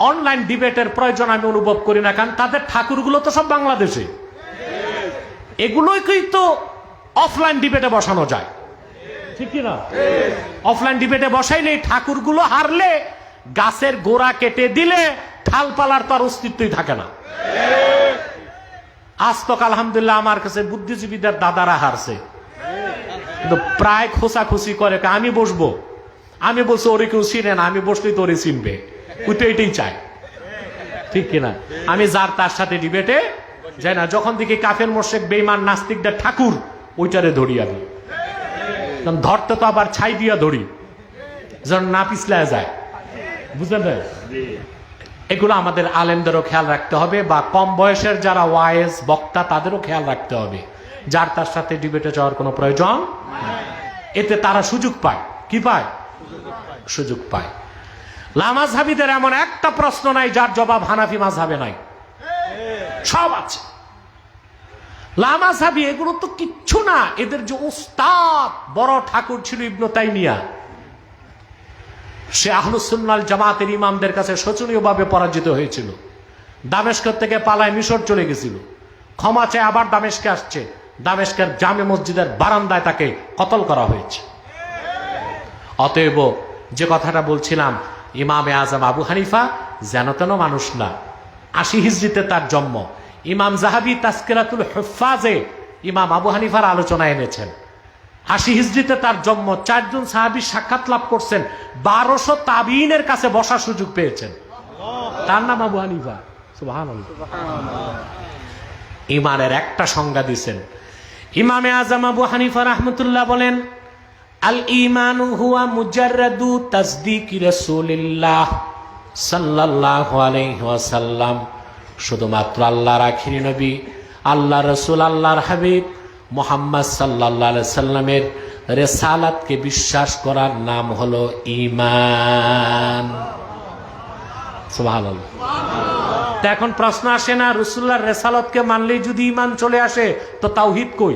অনলাইন ডিবেটের প্রয়োজন আমি অনুভব করি না, কারণ তাদের ঠাকুরগুলো তো সব বাংলাদেশে। এগুলোকেই তো অফলাইন ডিবেটে বসানো যায়, ঠিক কি না? অফলাইন ডিবেটে বসাইলে ঠাকুরগুলো হারলে, গাছের গোড়া কেটে দিলে ঠালপালার তার অস্তিত্বই থাকে না। আজ তক আলহামদুলিল্লাহ আমার কাছে বুদ্ধিজীবীদের দাদারা হারছে, কিন্তু প্রায় খোঁচাখুচি করে, আমি বসবো। আমি বলছি ওরে কেউ চিনে না, আমি বসলেই তো ওরে চিনবে, ওই তো এটাই চায়, ঠিক কিনা? আমি যার তার সাথে ডিবেটে যাই না। যখন দেখি কাফের মোশরিক বেঈমান নাস্তিকদের ঠাকুর, ওইটারে ধরি আমি। ধরতে তো আবার ছাই দিয়া ধরি, যেন না পিছলায় যায়, বুঝলেন? এগুলো আমাদের আলেমদেরও খেয়াল রাখতে হবে, বা কম বয়সের যারা ওয়াইজ বক্তা তাদেরও খেয়াল রাখতে হবে। যার তার সাথে ডিবেটে যাওয়ার কোনো প্রয়োজন, এতে তারা সুযোগ পায়। কি পায়? সুযোগ পায়। লামাযহাবীদের এমন একটা প্রশ্ন নাই যার জবাব হানাফি মাযহাবে নাই, সব আছে। লামাযহাবী এগুলো তো কিচ্ছু না। এদের যে উস্তাদ বড় ঠাকুর ছিল ইবনে তাইমিয়া, সে আহলুস সুন্নাহ ওয়াল জামাতের ইমামদের কাছে শোচনীয়ভাবে পরাজিত হয়েছিল। দামেস্ক থেকে পালায় মিশর চলে গেছিল। ক্ষমা চেয়ে আবার দামেস্কে আসছে, দামেস্কের জামে মসজিদের বারান্দায় তাকে কতল করা হয়েছে। অতএব যে কথাটা বলছিলাম, ইমামে আজম আবু হানিফা যেন তেন মানুষ না। 80 হিজরিতে তার জন্ম। ইমাম জাহাবি তাজকিরাতুল হুফাজে ইমাম আবু হানিফার আলোচনা এনেছেন। 80 হিজরিতে তার জন্ম। 4 জন সাহাবী সাক্ষাৎ লাভ করছেন, 1200 তাবিঈনের কাছে বসার সুযোগ পেয়েছেন। তার নাম আবু হানিফা। সুবহানাল্লাহ। ইমানের একটা সংজ্ঞা দিয়েছেন ইমামে আজম আবু হানিফা রাহমাতুল্লাহ, বলেন আল ঈমানু হুয়া মুজাররাদু তাসদীকি রাসূলিল্লাহ সাল্লাল্লাহু আলাইহি ওয়াসাল্লাম। শুধুমাত্র আল্লাহর আখিরি নবী, আল্লাহ রাসূল, আল্লাহর হাবিব মুহাম্মদ সাল্লাল্লাহু আলাইহি সাল্লামের রিসালাতকে বিশ্বাস করার নাম হলো ঈমান। সুবহানাল্লাহ। তা এখন প্রশ্ন আসে না, রাসূলুল্লাহর রিসালাতকে মানলেই যদি ঈমান চলে আসে তো তাওহীদ কই?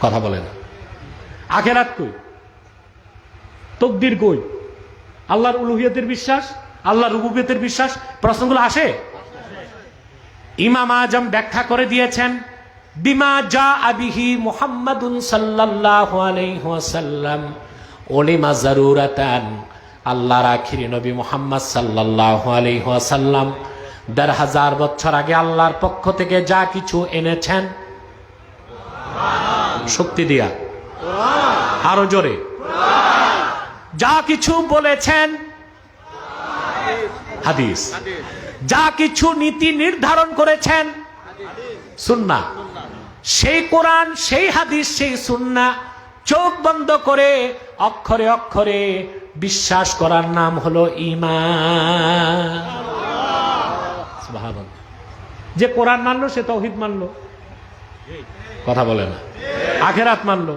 কথা বলে না। আখিরাত কই? তাকদীর কই? আল্লাহর উলুহিয়তের বিশ্বাস, আল্লাহর রুবুবিয়তের বিশ্বাস, প্রশ্নগুলো আসে। ইমাম আজম ব্যাখ্যা করে দিয়েছেন, বিমা জাআ বিহি মুহাম্মাদুন সাল্লাল্লাহু আলাইহি ওয়াসাল্লাম উলিমা যারুরাতান। আল্লাহর আখিরি নবী মুহাম্মদ সাল্লাল্লাহু আলাইহি ওয়াসাল্লাম ১৫০০ বছর আগে আল্লাহর পক্ষ থেকে যা কিছু এনেছেন, শক্তি দিয়া আরো জোরে, যা কিছু বলেছেন হাদিস, যা কিছু নীতি নির্ধারণ করেছেন সুন্নাহ। সেই কোরআন, সেই হাদিস, সেই সুন্নাহ চোখ বন্ধ করে অক্ষরে অক্ষরে বিশ্বাস করার নাম হলো ঈমান। সুবহানাল্লাহ। যে কোরআন মানলো সে তাওহীদ মানলো, কথা বলে না। আখিরাত মানলো।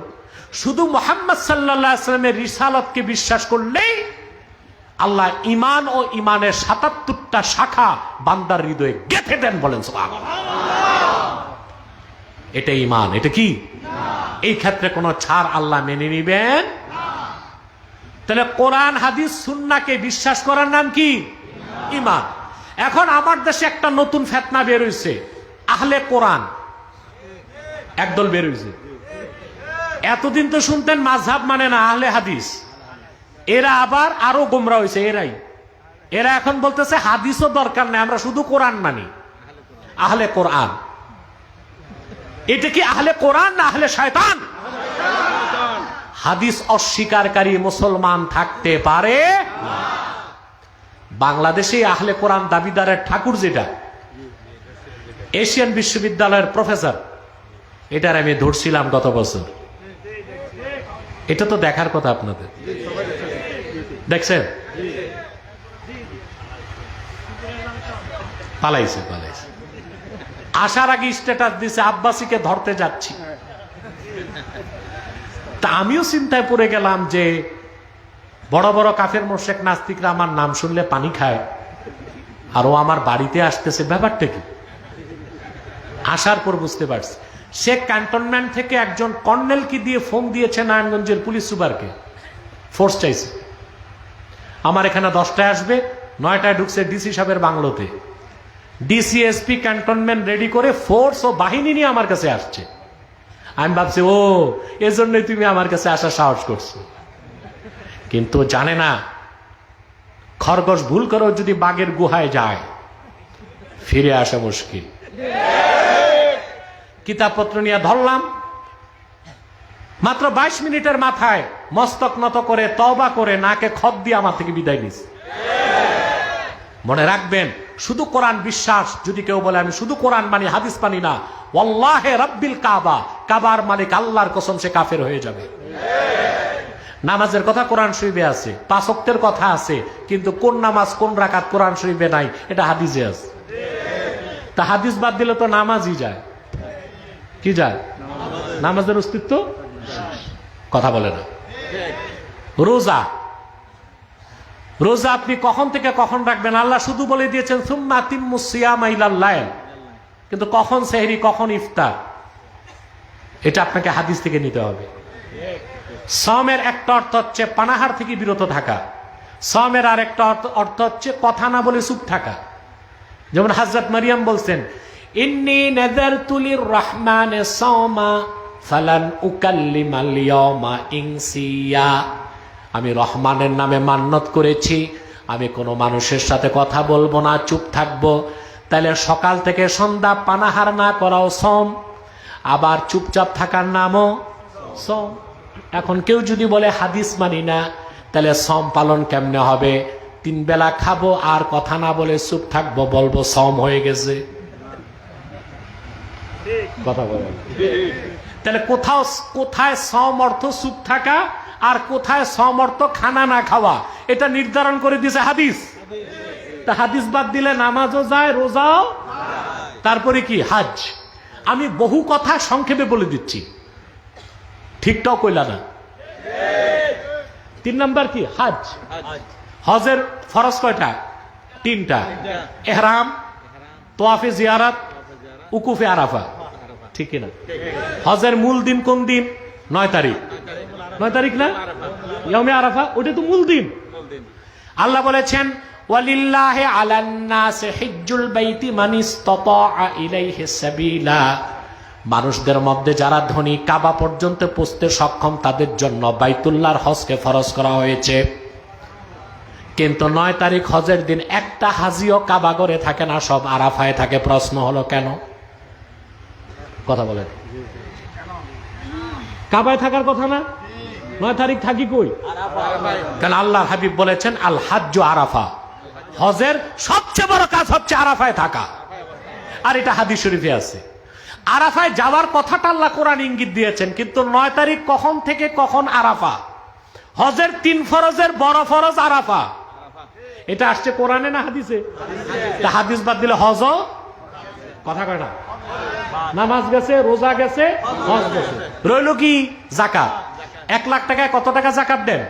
শুধু মুহাম্মদ সাল্লাল্লাহু আলাইহি ওয়াসাল্লামের রিসালাতকে বিশ্বাস করলেই আল্লাহ ঈমান ও ঈমানের ৭৭টা শাখা বান্দার হৃদয়ে গেঁথে দেন, বলেন সুবহানাল্লাহ। এটা ঈমান। এটা কি? এই ক্ষেত্রে কোনো ছাড় আল্লাহ মেনে নিবেন? তাহলে কোরআন হাদিস সুন্নাহকে বিশ্বাস করার নাম কি? ঈমান। এখন আমার দেশে একটা নতুন ফিতনা বের হইছে, আহলে কোরআন একদল বের হইছে। এতদিন তো শুনতেন মাযহাব মানে না, আহলে হাদিস। এরা আবার আরো গোমরা হয়েছে। এরা এখন বলতেছে হাদিসও দরকার নেই, আমরা শুধু কোরআন মানি, আহলে কোরআন। এটা কি আহলে কোরআন না আহলে শয়তান? হাদিস অস্বীকারী মুসলমান থাকতে পারে না। বাংলাদেশে আহলে কোরআন দাবিদারের ঠাকুর, যেটা এশিয়ান বিশ্ববিদ্যালয়ের প্রফেসর, এটার আমি ধরছিলাম গত বছর। এটা তো দেখার কথা আপনাদের, দেখছেন? পালাইছে। আসার আগে স্ট্যাটাস দিছে আব্বাসীকে ধরতে যাচ্ছি। তা আমিও চিন্তায় পড়ে গেলাম যে বড় বড় কাফের মুশরিক নাস্তিকরা আমার নাম শুনলে পানি খায়, আর ও আমার বাড়িতে আসতেছে, ব্যাপারটা কি? আসার পর বুঝতে পারছি সে ক্যান্টনমেন্ট থেকে একজন কর্নেলকে দিয়ে ফোন দিয়েছে নারায়ণগঞ্জের পুলিশ সুপারকে, ফোর্স চাইছে। আমার এখানে 10টায় আসবে, 9টায় ঢুকছে ডিসি সাহেবের বাংলোতে। ডিসিএসপি ক্যান্টনমেন্ট রেডি করে ফোর্স ও বাহিনী নিয়ে আমার কাছে আসছে। আমি ভাবছি ও এজন্যই তুমি আমার কাছে আসার সাহস করছো। কিন্তু জানে না খরগোশ ভুল করেও যদি বাঘের গুহায় যায় ফিরে আসা মুশকিল। কিতাবপত্র নিয়ে ধরলাম, মাত্র 22 মিনিটের মাথায় মস্তক নত করে তওবা করে নাকে খত দিয়ে আমার থেকে বিদায় নিছে। মনে রাখবেন, শুধু কোরআন বিশ্বাস যদি কেউ বলে আমি শুধু কোরআন মানি হাদিস মানি না, ওয়াল্লাহি রাব্বিল কাবা, কাবার মালিক আল্লাহর কসম, সে কাফের হয়ে যাবে। নামাজের কথা কোরআন শরীফে আছে, 5 ওয়াক্তের কথা আছে, কিন্তু কোন নামাজ কোন রাকাত কোরআন শরীফে নাই, এটা হাদিসে আছে। তা হাদিস বাদ দিলে তো নামাজই যায়। কি যায়? নামাজের অস্তিত্ব কথা বলে না। রোজা, রোজা আপনি কখন থেকে কখন রাখবেন আল্লাহ শুধু বলে দিয়েছেন সুম্মা আতিম্মুস সিয়ামা ইলাল লাইল, কিন্তু কখন সেহরি কখন ইফতার এটা আপনাকে হাদিস থেকে নিতে হবে। সওমের একটা অর্থ হচ্ছে পানাহার থেকে বিরত থাকা, সওমের আর একটা অর্থ হচ্ছে কথা না বলে চুপ থাকা। যেমন হযরত মারিয়াম বলছেন ইন্নী নাযারতু লির-রাহমানি সাওমা ফালান উকাল্লিমাল ইয়াওমা ইনসিয়া। আমি রহমানের নামে মান্যত করেছি, আমি কোনো মানুষের সাথে কথা বলবো না, চুপ থাকবো। তাহলে সকাল থেকে সন্ধ্যা পানাহার না করাও সম, আবার চুপচাপ থাকার নামও সম। এখন কেউ যদি বলে হাদিস মানি না, তাহলে সম পালন কেমনে হবে? 3 বেলা খাবো আর কথা না বলে চুপ থাকবো, বলবো সম হয়ে গেছে। কথা বলেন। তাহলে কোথায় সম অর্থ চুপ থাকা আর কোথায় সম অর্থ খানা না খাওয়া, এটা নির্ধারণ করে দিয়েছে হাদিস। তা হাদিস বাদ দিলে নামাজও যায়, রোজাও, তারপরে কি হাজ। আমি বহু কথা সংক্ষেপে বলে দিচ্ছি, ঠিকটাও কইলা না। 3 নাম্বার কি? হাজ। হজের ফরজ কয়টা? 3টা। ইহরাম, তোয়াফে জিয়ারাত, উকুফে আরাফা, ঠিক কিনা? হজের মূল দিন কোন দিন? 9 তারিখ। 9 তারিখ না? ইয়াউমে আরাফা, ওটা তো মূল দিন। আল্লাহ বলেছেন ওয়ালিল্লাহি আলান নাসি হিজ্জুল বাইতি মান ইসতাতাআ ইলাইহি সাবিলা। মানুষদের মধ্যে যারা ধনী, কাবা পর্যন্ত পৌঁছতে সক্ষম, তাদের জন্য বাইতুল্লাহর হজকে ফরজ করা হয়েছে। কিন্তু 9 তারিখ হজের দিন একটা হাজিও কাবা ঘরে থাকে না, সব আরাফায় থাকে। প্রশ্ন হলো কেন? কথা বলেন। কাবায় থাকার কথা না? 9 তারিখ থাকি কই? কারণ আল্লাহর হাবিব বলেছেন আল হাজ্জু আরাফা, হজের সবচেয়ে বড় কাজ হচ্ছে আরাফায় থাকা। আর এটা হাদিস শরীফে আছে। আরাফায় যাওয়ার কথাটা আল্লাহ কোরআন ইঙ্গিত দিয়েছেন, কিন্তু 9 তারিখ কখন থেকে কখন আরাফা? হজের 3 ফরজের বড় ফরজ আরাফা। এটা আসছে কোরআনে না হাদিসে? হাদিস বাদ দিলে হজ, কথা কয় না, নামাজ গেছে, রোজা গেছে, হজ গেছে। রইল কি? যাকাত। 1 লাখ টাকায় কত টাকা যাকাত দেন?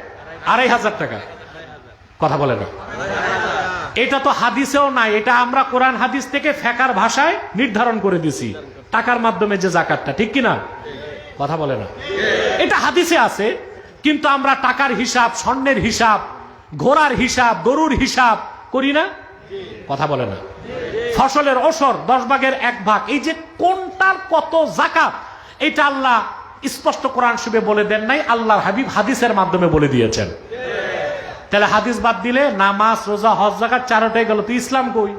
2500 টাকা। কথা বলে না। এটা তো হাদিসেও নাই, এটা আমরা কোরআন হাদিস থেকে ফেকার ভাষায় নির্ধারণ করে দিছি, টাকার মাধ্যমে যে যাকাতটা, ঠিক কিনা? কথা বলে না। এটা হাদিসে আছে, কিন্তু আমরা টাকার হিসাব, স্বর্ণের হিসাব, ঘোড়ার হিসাব, গরুর হিসাব করি না। কথা বলে না। ফসলের ওসর 10 ভাগের 1 ভাগ, এই যে কোনটার কত যাকাত, এটা আল্লাহ স্পষ্ট কোরআন শরীফে বলে দেন নাই, আল্লাহর হাবিব হাদিসের মাধ্যমে বলে দিয়েছেন। তাহলে হাদিস বাদ দিলে নামাজ, রোজা, হজ, যাকাত 4টাই গেল, তো ইসলাম কই?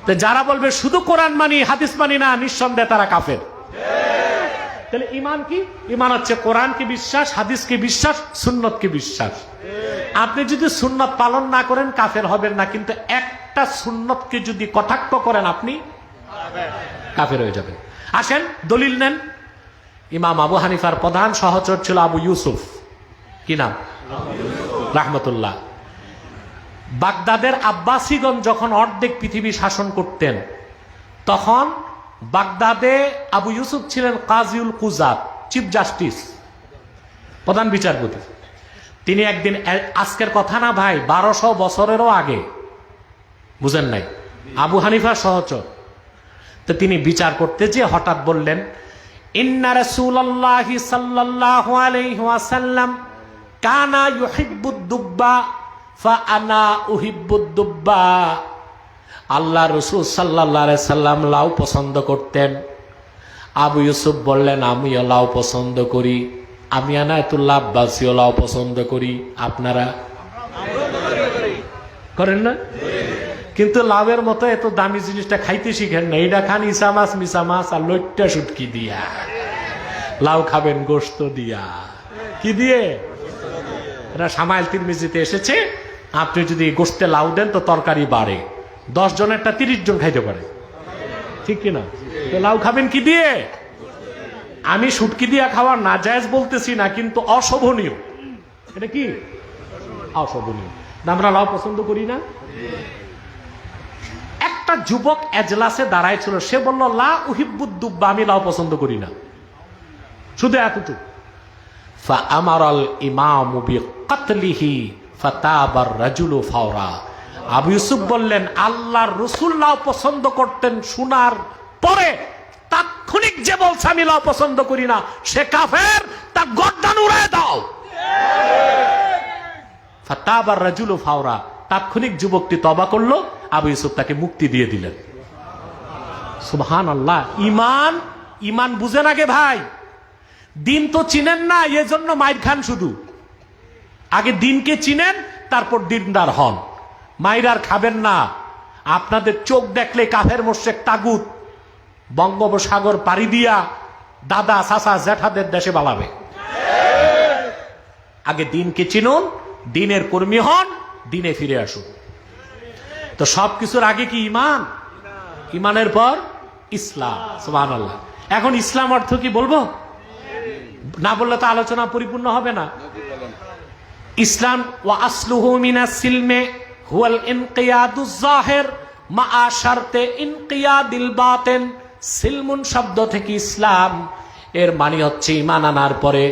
তো যারা বলবে শুধু কোরআন মানি, হাদিস মানি না, নিঃসন্দেহে তারা কাফের। তাহলে ঈমান কি? ঈমান হচ্ছে কোরআনকে বিশ্বাস, হাদিসকে বিশ্বাস, সুন্নতকে বিশ্বাস। আপনি যদি সুন্নত পালন না করেন কাফের হবেন না, কিন্তু একটা সুন্নতকে যদি কটাক্ষ করেন আপনি কাফের হয়ে যাবেন। আসেন দলিল নেন। ইমাম আবু হানিফার প্রধান সহচর ছিল আবু ইউসুফ, কি নাম? রাহমাতুল্লাহ। বাগদাদের আব্বাসীগণ যখন অর্ধেক পৃথিবী শাসন করতেন, তখন বাগদাদে আবু ইউসুফ ছিলেন কাজিউল কুজাত, চিফ জাস্টিস, প্রধান বিচারপতি। তিনি একদিন, আজকের কথা না ভাই, 1200 বছরেরও আগে, বুঝেন নাই, আবু হানিফার সহচর। তো তিনি বিচার করতে যে হঠাৎ বললেন, ইন্না রাসূলুল্লাহি সাল্লাল্লাহু আলাইহি ওয়াসাল্লাম কানা ইউহিব্বুদ দুব্বা ফা আনা উহিব্বুদ দুব্বা। আল্লাহ রাসূল সাল্লাল্লাহু আলাইহি সাল্লাম লাউ পছন্দ করতেন। আবু ইউসুফ বললেন, আমিও লাউ পছন্দ করি। আমি আনায়াতুল্লাহ আব্বাসীও লাউ পছন্দ করি। আপনারা করেন না? কিন্তু লাউয়ের মতো এত দামি জিনিসটা খাইতে শিখেন না। এটা খান ইসা মাছ, মিসা মাছ আর লইট্টা শুটকি দিয়া। লাউ খাবেন গোশত দিয়া। কি দিয়ে? এটা সামাইল তিরমিজিতে এসেছে, আপনি যদি গোশতে লাউ দেন তো তরকারি বাড়ে। 10 জনেরটা 30 জন খাইতে পারে, ঠিক কিনা? তো লাউ খাবেন কি দিয়ে? আমি শুটকি দিয়া খাওয়া নাজায়েজ বলতেছি না, কিন্তু অশোভনীয়। এটা কি? অশোভনীয়। আমরা লাউ পছন্দ করি না। একটা যুবক এজলাসে দাঁড়ায় ছিল, সে বলল লা উহিব্বুদ দুব্বা, আমি লাউ পছন্দ করি না। শুধু এতটুকু। ফাআমারাল ইমামু বিকাতলিহি ফাতাবার রাজুলু ফাওরা। আবু ইউসুফ বললেন, আল্লাহর রাসূল লাউ পছন্দ করতেন শোনার পরে তাৎক্ষণিক যে বলছে আমি লাউ পছন্দ করি না, সে কাফের, তার গর্দান উড়ায় দাও। ফাতাবার রাজুলু ফাওরা। তাৎক্ষণিক যুবকটি তওবা করলো, আবু ইউসুফ তাকে মুক্তি দিয়ে দিলেন। সুবহানাল্লাহ। ইমান, ইমান বুঝেন আগে ভাই, দিন তো চিনেন না, এজন্য মাইর খান। শুধু আগে দিনকে চিনেন, তারপর দিনদার হন। মাইর আর খাবেন না। আপনাদের চোখ দেখলে কাফের মোশেক তাগুত বঙ্গোপসাগর পাড়ি দিয়া দাদা চাচা জ্যাঠাদের দেশে বালাবে। আগে দিনকে চিনুন, দিনের কর্মী হন, দিনে ফিরে আসুন। তো সবকিছুর আগে কি ইমান, ইমানের পর ইসলাম। সুবহানাল্লাহ। এখন ইসলাম অর্থ কি বলবো? না বললে তো আলোচনা পরিপূর্ণ হবে না। ইসলাম ওয়া আসলুহু মিনাস সিলমে হুয়াল ইনকিয়াদুজ যাহির মা শারতে ইনকিয়াদিল বাতিন। সিলমুন শব্দ থেকে ইসলাম এর মানে হচ্ছে ঈমান আনার পরে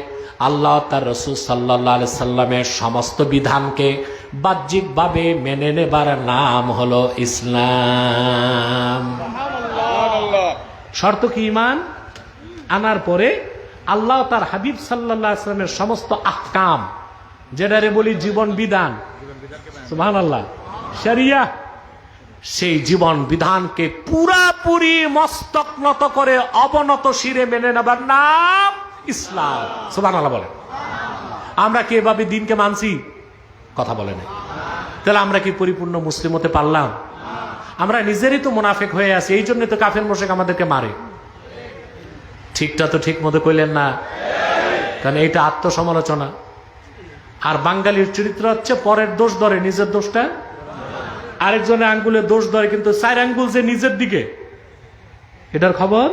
আল্লাহ তার রাসূল সাল্লাল্লাহু আলাইহি সাল্লামের সমস্ত বিধানকে বাহ্যিকভাবে মেনে নেবার নাম হলো ইসলাম। শর্ত কি? ঈমান আনার পরে আল্লাহ তার হাবিব সাল্লাল্লাহু আলাইহি সাল্লামের সমস্ত আহকাম, যেটারে বলি জীবন বিধান, সুবহানাল্লাহ, শরিয়া, সেই জীবন বিধানকে পুরাপুরি মস্তক নত করে অবনত শিরে মেনে নেবার নাম ইসলাম। সুবহানাল্লাহ বলে। আমরা কি এভাবে দিনকে মানছি? কথা বলে না। তাহলে আমরা কি পরিপূর্ণ মুসলিম হতে পারলাম? আমরা নিজেরই তো মুনাফিক হয়ে আছি, এই জন্য তো কাফের মোশেক আমাদেরকে মারে। ঠিকটা তো ঠিক মতো কইলেন না, কারণ এইটা আত্মসমালোচনা। আর বাঙালির চরিত্র হচ্ছে পরের দোষ ধরে, নিজের দোষটা আরেকজনের আঙ্গুলে দোষ ধরে, কিন্তু 4 আঙ্গুল যে নিজের দিকে, এটার খবর?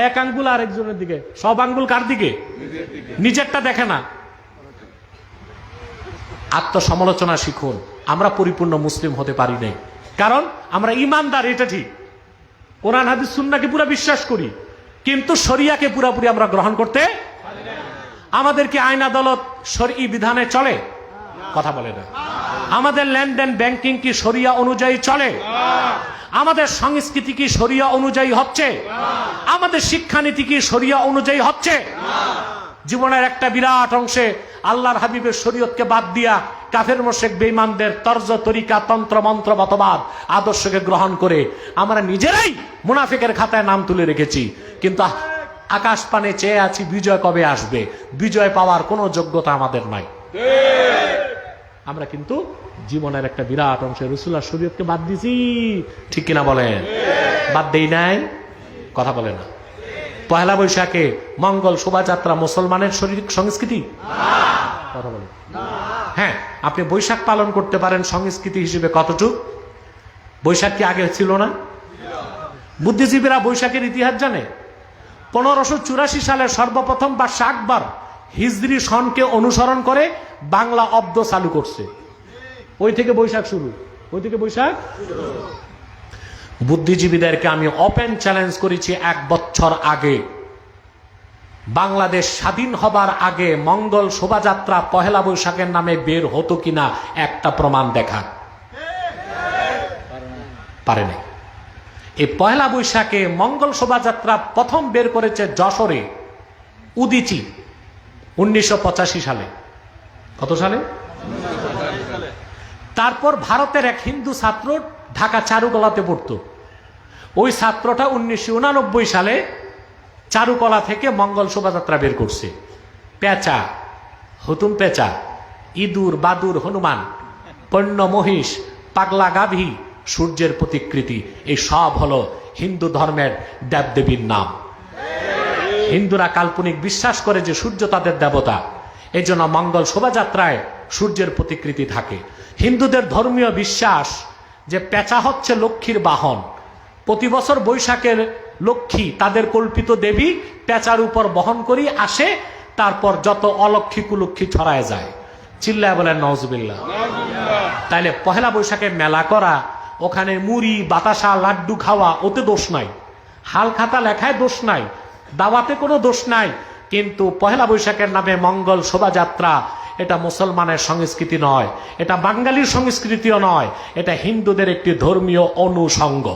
এক আঙ্গুল আরেকজনের দিকে, সব আঙ্গুল কার দিকে? নিজেরটা দেখে না। আত্মসমালোচনা শিখুন। আমরা পরিপূর্ণ মুসলিম হতে পারি নাই, কারণ আমরা ইমানদার, এটা ঠিক। কোরআন হাদিস সুন্নাহকে পুরো বিশ্বাস করি, কিন্তু শরিয়াকে পুরোপুরি আমরা গ্রহণ করতে। আমাদের কি আইন আদালত শরঈ বিধানে চলে? কথা বলে না। আমাদের লেনদেন ব্যাংকিং কি শরিয়া অনুযায়ী চলে? আমাদের সংস্কৃতি কি শরিয়া অনুযায়ী হচ্ছে? আমাদের শিক্ষানীতি কি শরিয়া অনুযায়ী হচ্ছে? জীবনের একটা বিরাট অংশে আল্লাহর হাবিবের শরীয়তকে বাদ দিয়া কাফের মোশেক বেঈমানদের তর্জ তরিকা তন্ত্র মন্ত্র মতবাদ আদর্শকে গ্রহণ করে আমরা নিজেরাই মুনাফিকের খাতায় নাম তুলে রেখেছি। কিন্তু আকাশ পানে চেয়ে আছি বিজয় কবে আসবে। বিজয় পাওয়ার কোনো যোগ্যতা আমাদের নাই। আমরা কিন্তু জীবনের একটা বিরাট অংশে রাসূলুল্লাহর শরীয়তকে বাদ দিছি, ঠিক কিনা বলেন? বাদ দেই নাই? কথা বলে না। পহেলা বৈশাখে মঙ্গল শোভাযাত্রা মুসলমানের সংস্কৃতি? কথা বলে। হ্যাঁ, আপনি বৈশাখ পালন করতে পারেন সংস্কৃতি হিসেবে কতটুক? বৈশাখ কি আগে ছিল না? বুদ্ধিজীবীরা বৈশাখের ইতিহাস জানে। 1584 সালে সর্বপ্রথম বাদশা আকবর হিজরি সনকে অনুসরণ করে বাংলা অব্দ চালু করছে। ওই থেকে বৈশাখ শুরু। ওই থেকে বৈশাখ। বুদ্ধিজীবীদেরকে আমি ওপেন চ্যালেঞ্জ করেছি, 1 বছর আগে বাংলাদেশ স্বাধীন হবার আগে মঙ্গল শোভাযাত্রা পহেলা বৈশাখের নামে বের হতো কিনা একটা প্রমাণ দেখা। পারে নাই। এই পহেলা বৈশাখে মঙ্গল শোভাযাত্রা প্রথম বের করেছে যশোরে উদীচী 1985 সালে। কত সালে? তারপর ভারতের এক হিন্দু ছাত্র ঢাকা চারুকলাতে পড়তো। ওই ছাত্রটা 1989 সালে চারুকলা থেকে মঙ্গল শোভাযাত্রা বের করছে। পেঁচা, হুতুম পেঁচা, ইঁদুর, বাদুর, হনুমান, পণ্য মহিষ, পাগলা গাভী, সূর্যের প্রতিকৃতি, এই সব হলো হিন্দু ধর্মের দেবদেবীর নাম। হিন্দুরা কাল্পনিক বিশ্বাস করে যে সূর্য তাদের দেবতা, এই জন্য মঙ্গল শোভাযাত্রায় সূর্যের প্রতিকৃতি থাকে। হিন্দুদের ধর্মীয় বিশ্বাস যে পেঁচা হচ্ছে লক্ষ্মীর বাহন। প্রতি বছর বৈশাখের লক্ষ্মী তাদের কল্পিত দেবী পেঁচার উপর বহন করি আসে, তারপর যত অলক্ষ্মী কুলক্ষ্মী ছড়ায় যায়। চিল্লায় বলেন নাউজুবিল্লাহ। তাইলে পহেলা বৈশাখে মেলা করা, ওখানে মুড়ি বাতাসা লাড্ডু খাওয়া, ওতে দোষ নাই। হাল খাতা লেখায় দোষ নাই, দাওয়াতে কোনো দোষ নাই। কিন্তু পহেলা বৈশাখের নামে মঙ্গল শোভাযাত্রা, এটা মুসলমানের সংস্কৃতি নয়, এটা বাঙালির সংস্কৃতিও নয়, এটা হিন্দুদের একটি ধর্মীয় অনুষঙ্গ।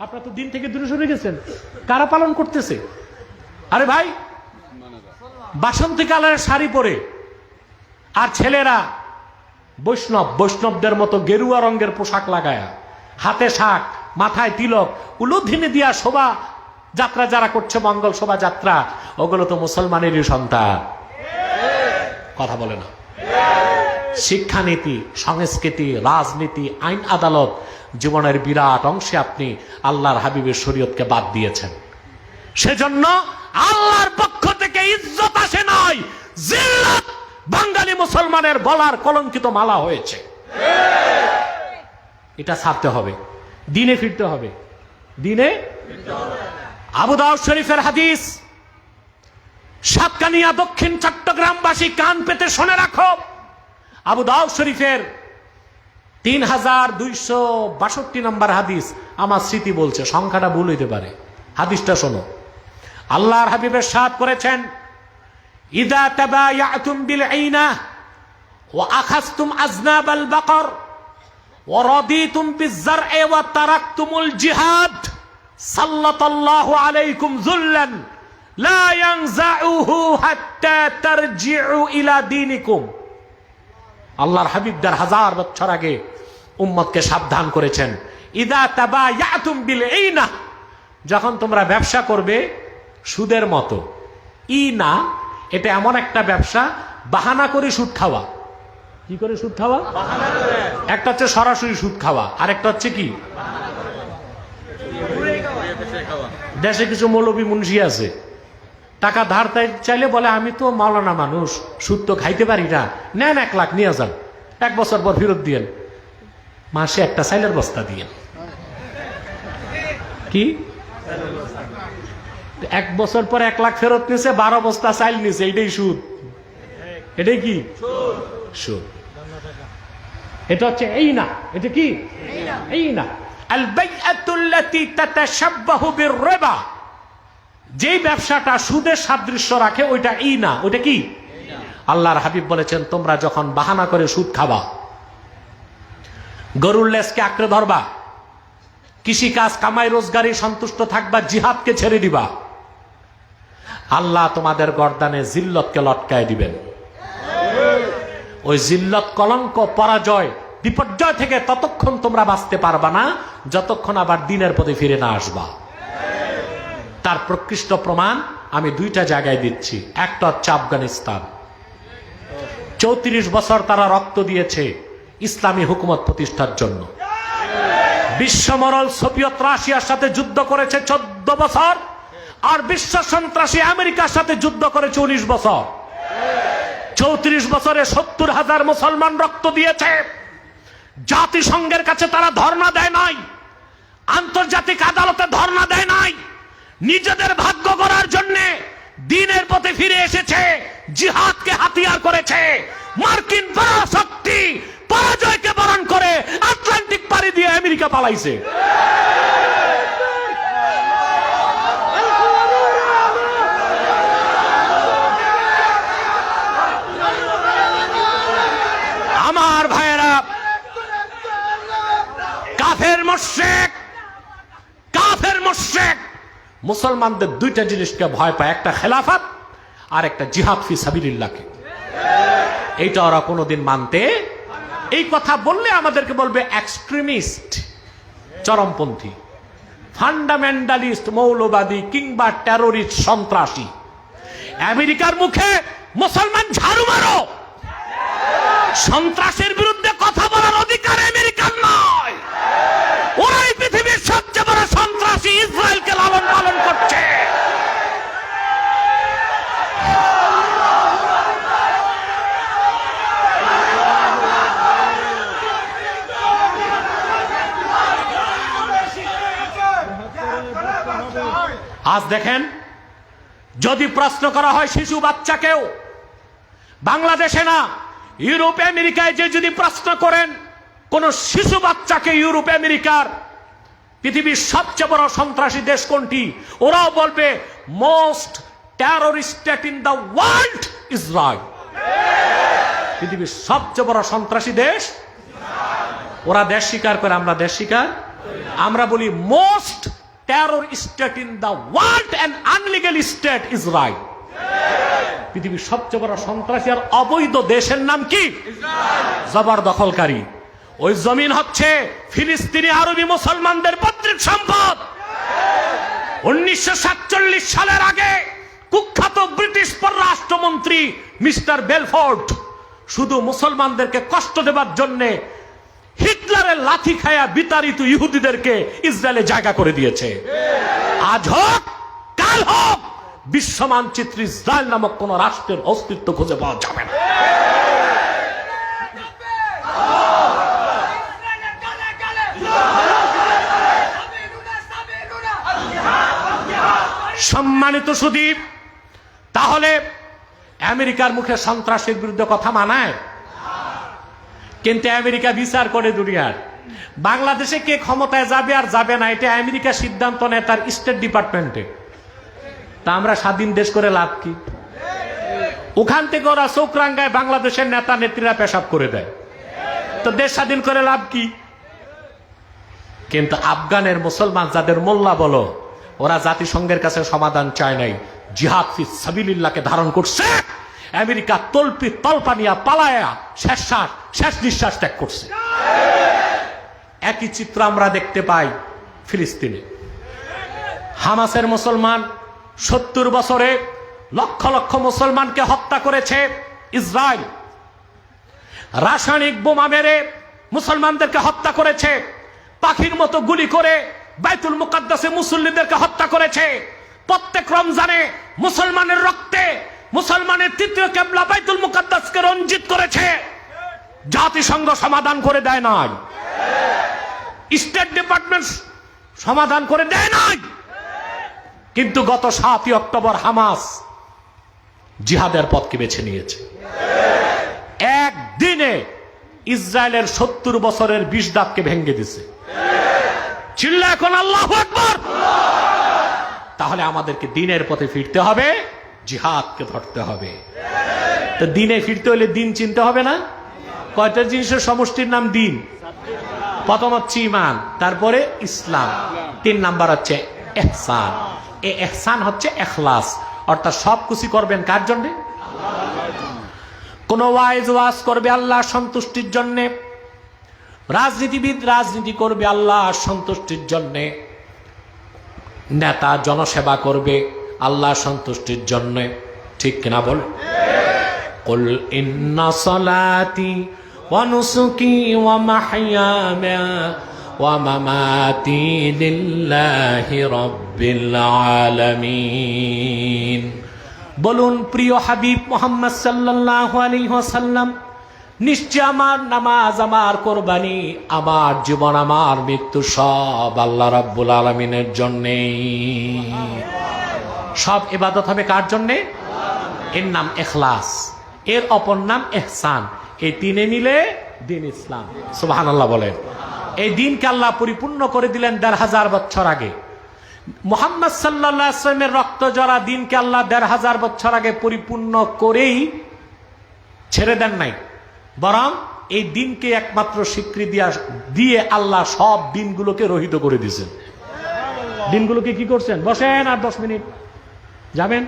আপনারা তো দিন থেকে দূরে সরে গেছেন। কারা পালন করতেছে? আরে ভাই, বাসন্তী কালারের শাড়ি পরে আর ছেলেরা বৈষ্ণবদের মতো গেরুয়া রঙের পোশাক লাগায়া, হাতে শাক, মাথায় তিলক, উলুধ্বনি দিয়া শোভা যাত্রা যারা করছে, মঙ্গল শোভা যাত্রা, ওগুলো তো মুসলমানেরই সন্তান। কথা বলে না। শিক্ষানীতি, সংস্কৃতি, রাজনীতি, আইন আদালত, জীবনের বিরাট অংশে আপনি আল্লাহর হাবিবের শরীয়তকে বাদ দিয়েছেন। সেজন্য আল্লাহর পক্ষ থেকে ইজ্জত আসে নাই, জিল্লাত বাঙালি মুসলমানের গলার কলঙ্কিত মালা হয়েছে। এটা ছাড়তে হবে, দিনে ফিরতে হবে, দিনে। আবু দাউদ শরীফের হাদিস, সাতকানিয়া দক্ষিণ চট্টগ্রামবাসী কান পেতে শুনে রাখো। আবু দাউদ শরীফের 3262 নম্বর হাদিস, আমার স্মৃতি বলছে, সংখ্যাটা ভুল হইতে পারে, হাদিসটা শোনো। আল্লাহর হাবিব ইরশাদ করেছেন, ইযা তাবায়াতুম বিল আইনা ওয়া আখাযতুম আযনাবাল বাকর ওয়া রাদিতুম বিয-যার'i ওয়া তারাকতুমুল জিহাদ সাল্লাল্লাহু আলাইকুম যুল্লান লা ইয়ানজাউহু হাত্তা তারজিউ ইলা দীনিকুম। আল্লাহর হাবিব 1000 বছর আগে উম্মতকে সাবধান করেছেন, ইযা তাবায়াতুম বিল আইনা, যখন তোমরা ব্যবসা করবে সুদের মতো। ইনা এটা এমন একটা ব্যবসা, বাহানা করে সুদ খাওয়া। কি করে সুদ খাওয়া? একটা হচ্ছে সরাসরি সুদ খাওয়া, আর একটা হচ্ছে কি, দেশে কিছু মৌলবী মুন্সি আছে, টাকা ধার চাইলে বলে আমি তো মাওলানা মানুষ, সুদ তো খাইতে পারি না, নেন 1 লাখ নিয়ে যান, 1 বছর পর ফেরত দিয়েন, মাসে একটা চাইলের বস্তা দিয়েন। কি 1 বছর পর 1 লাখ ফেরত নিছে, 12 বস্তা চাইল নিছে, এটাই সুদ। এটাই কি সুদ? এটা হচ্ছে এই না, এটা কি এই না। আল বাইআতুল্লাতী তাতাশাব্বাহু বির-রিবা, যে ব্যবসাটা সুদের সাদৃশ্য রাখে ওইটা এই না, ওইটা কি? আল্লাহর হাবিব বলেছেন, তোমরা যখন বাহানা করে সুদ খাবা, গরুর লেজকে আঁকড়ে ধরবা, কৃষিকাজ কামাই রোজগারি সন্তুষ্ট থাকবা, জিহাদকে ছেড়ে দিবা, আল্লাহ তোমাদের গর্দানে জিল্লতকে লটকায় দিবেন। ওই জিল্লত, কলঙ্ক, পরাজয়, বিপর্যয় থেকে ততক্ষণ তোমরা বাঁচতে পারবা না যতক্ষণ আবার দিনের পথে ফিরে না আসবা। তার প্রকৃষ্ট প্রমাণ আমি 2টা জায়গায় দিচ্ছি। একটা হচ্ছে আফগানিস্তান, 34 বছর তারা রক্ত দিয়েছে ইসলামী হুকুমত প্রতিষ্ঠার জন্য। বিশ্বমরল সোভিয়েত রাশিয়ার সাথে যুদ্ধ করেছে 14 বছর, আর বিশ্ব সন্ত্রাসী আমেরিকার সাথে যুদ্ধ করেছে 19 বছর। 34 বছরে 70,000 মুসলমান রক্ত দিয়েছে। জাতিসংঘের কাছে তারা ধর্ণা দেয় নাই, আন্তর্জাতিক আদালতে ধর্ণা দেয় নাই, নিজেদের ভাগ্য গড়ার জন্য দিনের পথে ফিরে এসেছে, জিহাদকে হাতিয়ার করেছে। মার্কিন পরাশক্তি পরাজয়কে বরণ করে আটলান্টিক পাড়ি দিয়ে আমেরিকা পালাইছে। আমার ভাইয়েরা, কাফের মুশরিক মুসলমানদের 2টা জিনিসকে ভয় পায়, একটা খেলাফত আর একটা জিহাদ ফি সাবিলিল্লাহকে। এইটা ওরা কোনোদিন মানতে, এই কথা বললে আমাদেরকে বলবে এক্সট্রিমিস্ট, চরমপন্থী, ফান্ডামেন্টালিস্ট, মৌলবাদী কিংবা টেরোরিস্ট, সন্ত্রাসী। আমেরিকার মুখে মুসলমান ঝাড়ু মারো, সন্ত্রাসের বিরুদ্ধে কথা বলার অধিকার আমেরিকার নয়। ওরাই পৃথিবীর সবচেয়ে বড় সন্ত্রাসী, ইসরায়েলকে লালন পালন করছে। আজ দেখেন, যদি প্রশ্ন করা হয় শিশু বাচ্চাকেও, বাংলাদেশে না ইউরোপ আমেরিকায় যে যদি প্রশ্ন করেন কোন শিশু বাচ্চাকে, ইউরোপ আমেরিকার পৃথিবীর সবচেয়ে বড় সন্ত্রাসী দেশ কোনটি, ওরাও বলবে most terrorist state in the world Israel. পৃথিবীর সবচেয়ে বড় সন্ত্রাসী দেশ। ওরা দেশ স্বীকার করে, আমরা দেশ স্বীকার। আমরা বলি most terror state in the world and unlegal state Israel. পৃথিবীর সবচেয়ে বড় সন্ত্রাসী আর অবৈধ দেশের নাম কি? জবরদখলকারী। ওই জমিন হচ্ছে ফিলিস্তিনি আরবি মুসলমানদের পৈতৃক সম্পদ। 1947 সালের আগে কুখ্যাত ব্রিটিশ পররাষ্ট্রমন্ত্রী মিস্টার বেলফোর্ড শুধু মুসলমানদেরকে কষ্ট দেবার জন্য হিটলারের লাথি খায়া বিতাড়িত ইহুদিদেরকে ইসরায়েলে জায়গা করে দিয়েছে। আজ হোক কাল হোক বিশ্ব মানচিত্রে ইসরায়েল নামক কোন রাষ্ট্রের অস্তিত্ব খুঁজে পাওয়া যাবে না। সম্মানিত সুধী, তাহলে আমেরিকার মুখে সন্ত্রাসের বিরুদ্ধে কথা মানায়, কিন্তু আমেরিকা বিচার করে দুনিয়ার। বাংলাদেশে কে ক্ষমতায় যাবে আর যাবে না এটা আমেরিকা সিদ্ধান্ত নেয় তার স্টেট ডিপার্টমেন্টে। তা আমরা স্বাধীন দেশ করে লাভ কি? ওখান থেকে ওরা চৌকরাঙ্গায় বাংলাদেশের নেতা নেত্রীরা পেশাব করে দেয়, তো দেশ স্বাধীন করে লাভ কি? কিন্তু আফগানের মুসলমান যাদের মোল্লা বলো, ওরা জাতিসংঘের কাছে সমাধান চায় নাই, জিহাদ ফি সাবিলিল্লাহকে ধারণ করছে। আমেরিকা তলপানিয়া পালায়া শেষ নিঃশ্বাস ত্যাগ করছে। একই চিত্র আমরা দেখতে পাই ফিলিস্তিনে। হামাসের মুসলমান 70 বছরে লক্ষ লক্ষ মুসলমানকে হত্যা করেছে ইসরায়েল। রাসায়নিক বোমা মেরে মুসলমানদেরকে হত্যা করেছে, পাখির মতো গুলি করে বাইতুল মুকাদ্দাসে মুসল্লিদেরকে হত্যা করেছে। প্রত্যেক রমজানে মুসলমানের রক্তে মুসলমানের তৃতীয় কিবলা বাইতুল মুকাদ্দাসকে রঞ্জিত করেছে। জাতিসংঘ সমাধান করে দেয় নাই, স্টেট ডিপার্টমেন্ট সমাধান করে দেয় নাই। কিন্তু গত 7ই অক্টোবর হামাস জিহাদের পথকে বেছে নিয়েছে। একদিনে ইসরায়েলের 70 বছরের 20 দাঁতকে ভেঙে দিছে। চিল্লা এখন আল্লাহু আকবার। তাহলে আমাদেরকে দিনের পথে ফিরতে হবে, জিহাদকে ধরতে হবে। তো দিনে ফিরতে হলে দিন চিনতে হবে না? কয়টা জিনিসের সমষ্টির নাম দিন? প্রথম হচ্ছে ঈমান, তারপরে ইসলাম, 3 নাম্বার হচ্ছে ইহসান। এই ইহসান হচ্ছে ইখলাস, অর্থাৎ সব কিছু করবেন কার জন্য? কোন ওয়াজ করবে আল্লাহর সন্তুষ্টির জন্য, রাজনীতিবিদ রাজনীতি করবে আল্লাহর সন্তুষ্টির জন্য, নেতা জনসেবা করবে আল্লাহর সন্তুষ্টির জন্য। ঠিক কিনা বল? কুল ইন্না সালাতি ওয়া নুসুকি ওয়া মাহইয়ায়া ওয়া মামাতি লিল্লাহি রাব্বিল আলামিন। বলুন প্রিয় হাবিব মুহাম্মদ সাল্লাল্লাহু আলাইহি ওয়াসাল্লাম, নিশ্চয় আমার নামাজ, আমার কোরবানি, আমার জীবন, আমার মৃত্যু সব আল্লাহ রাব্বুল আলামিনের জন্যে। সব ইবাদত হবে কার জন্যে? এর নাম ইখলাস, এর অপর নাম ইহসান। এই তিনে মিলে দিন ইসলাম। সুবহানাল্লাহ বলেন। এই দিনকে আল্লাহ পরিপূর্ণ করে দিলেন 1500 বছর আগে। মুহাম্মদ সাল্লাল্লাহু আলাইহি ওয়াসাল্লামের রক্ত জরা দিনকে আল্লাহ 1500 বছর আগে পরিপূর্ণ করেই ছেড়ে দেন নাই, বরং এই দিনকে একমাত্র স্বীকৃতি দিয়ে আল্লাহ সব দিনগুলোকে রহিত করে দিয়েছেন। দিনগুলোকে কি করছেন? বসেন আর 10 মিনিট যাবেন।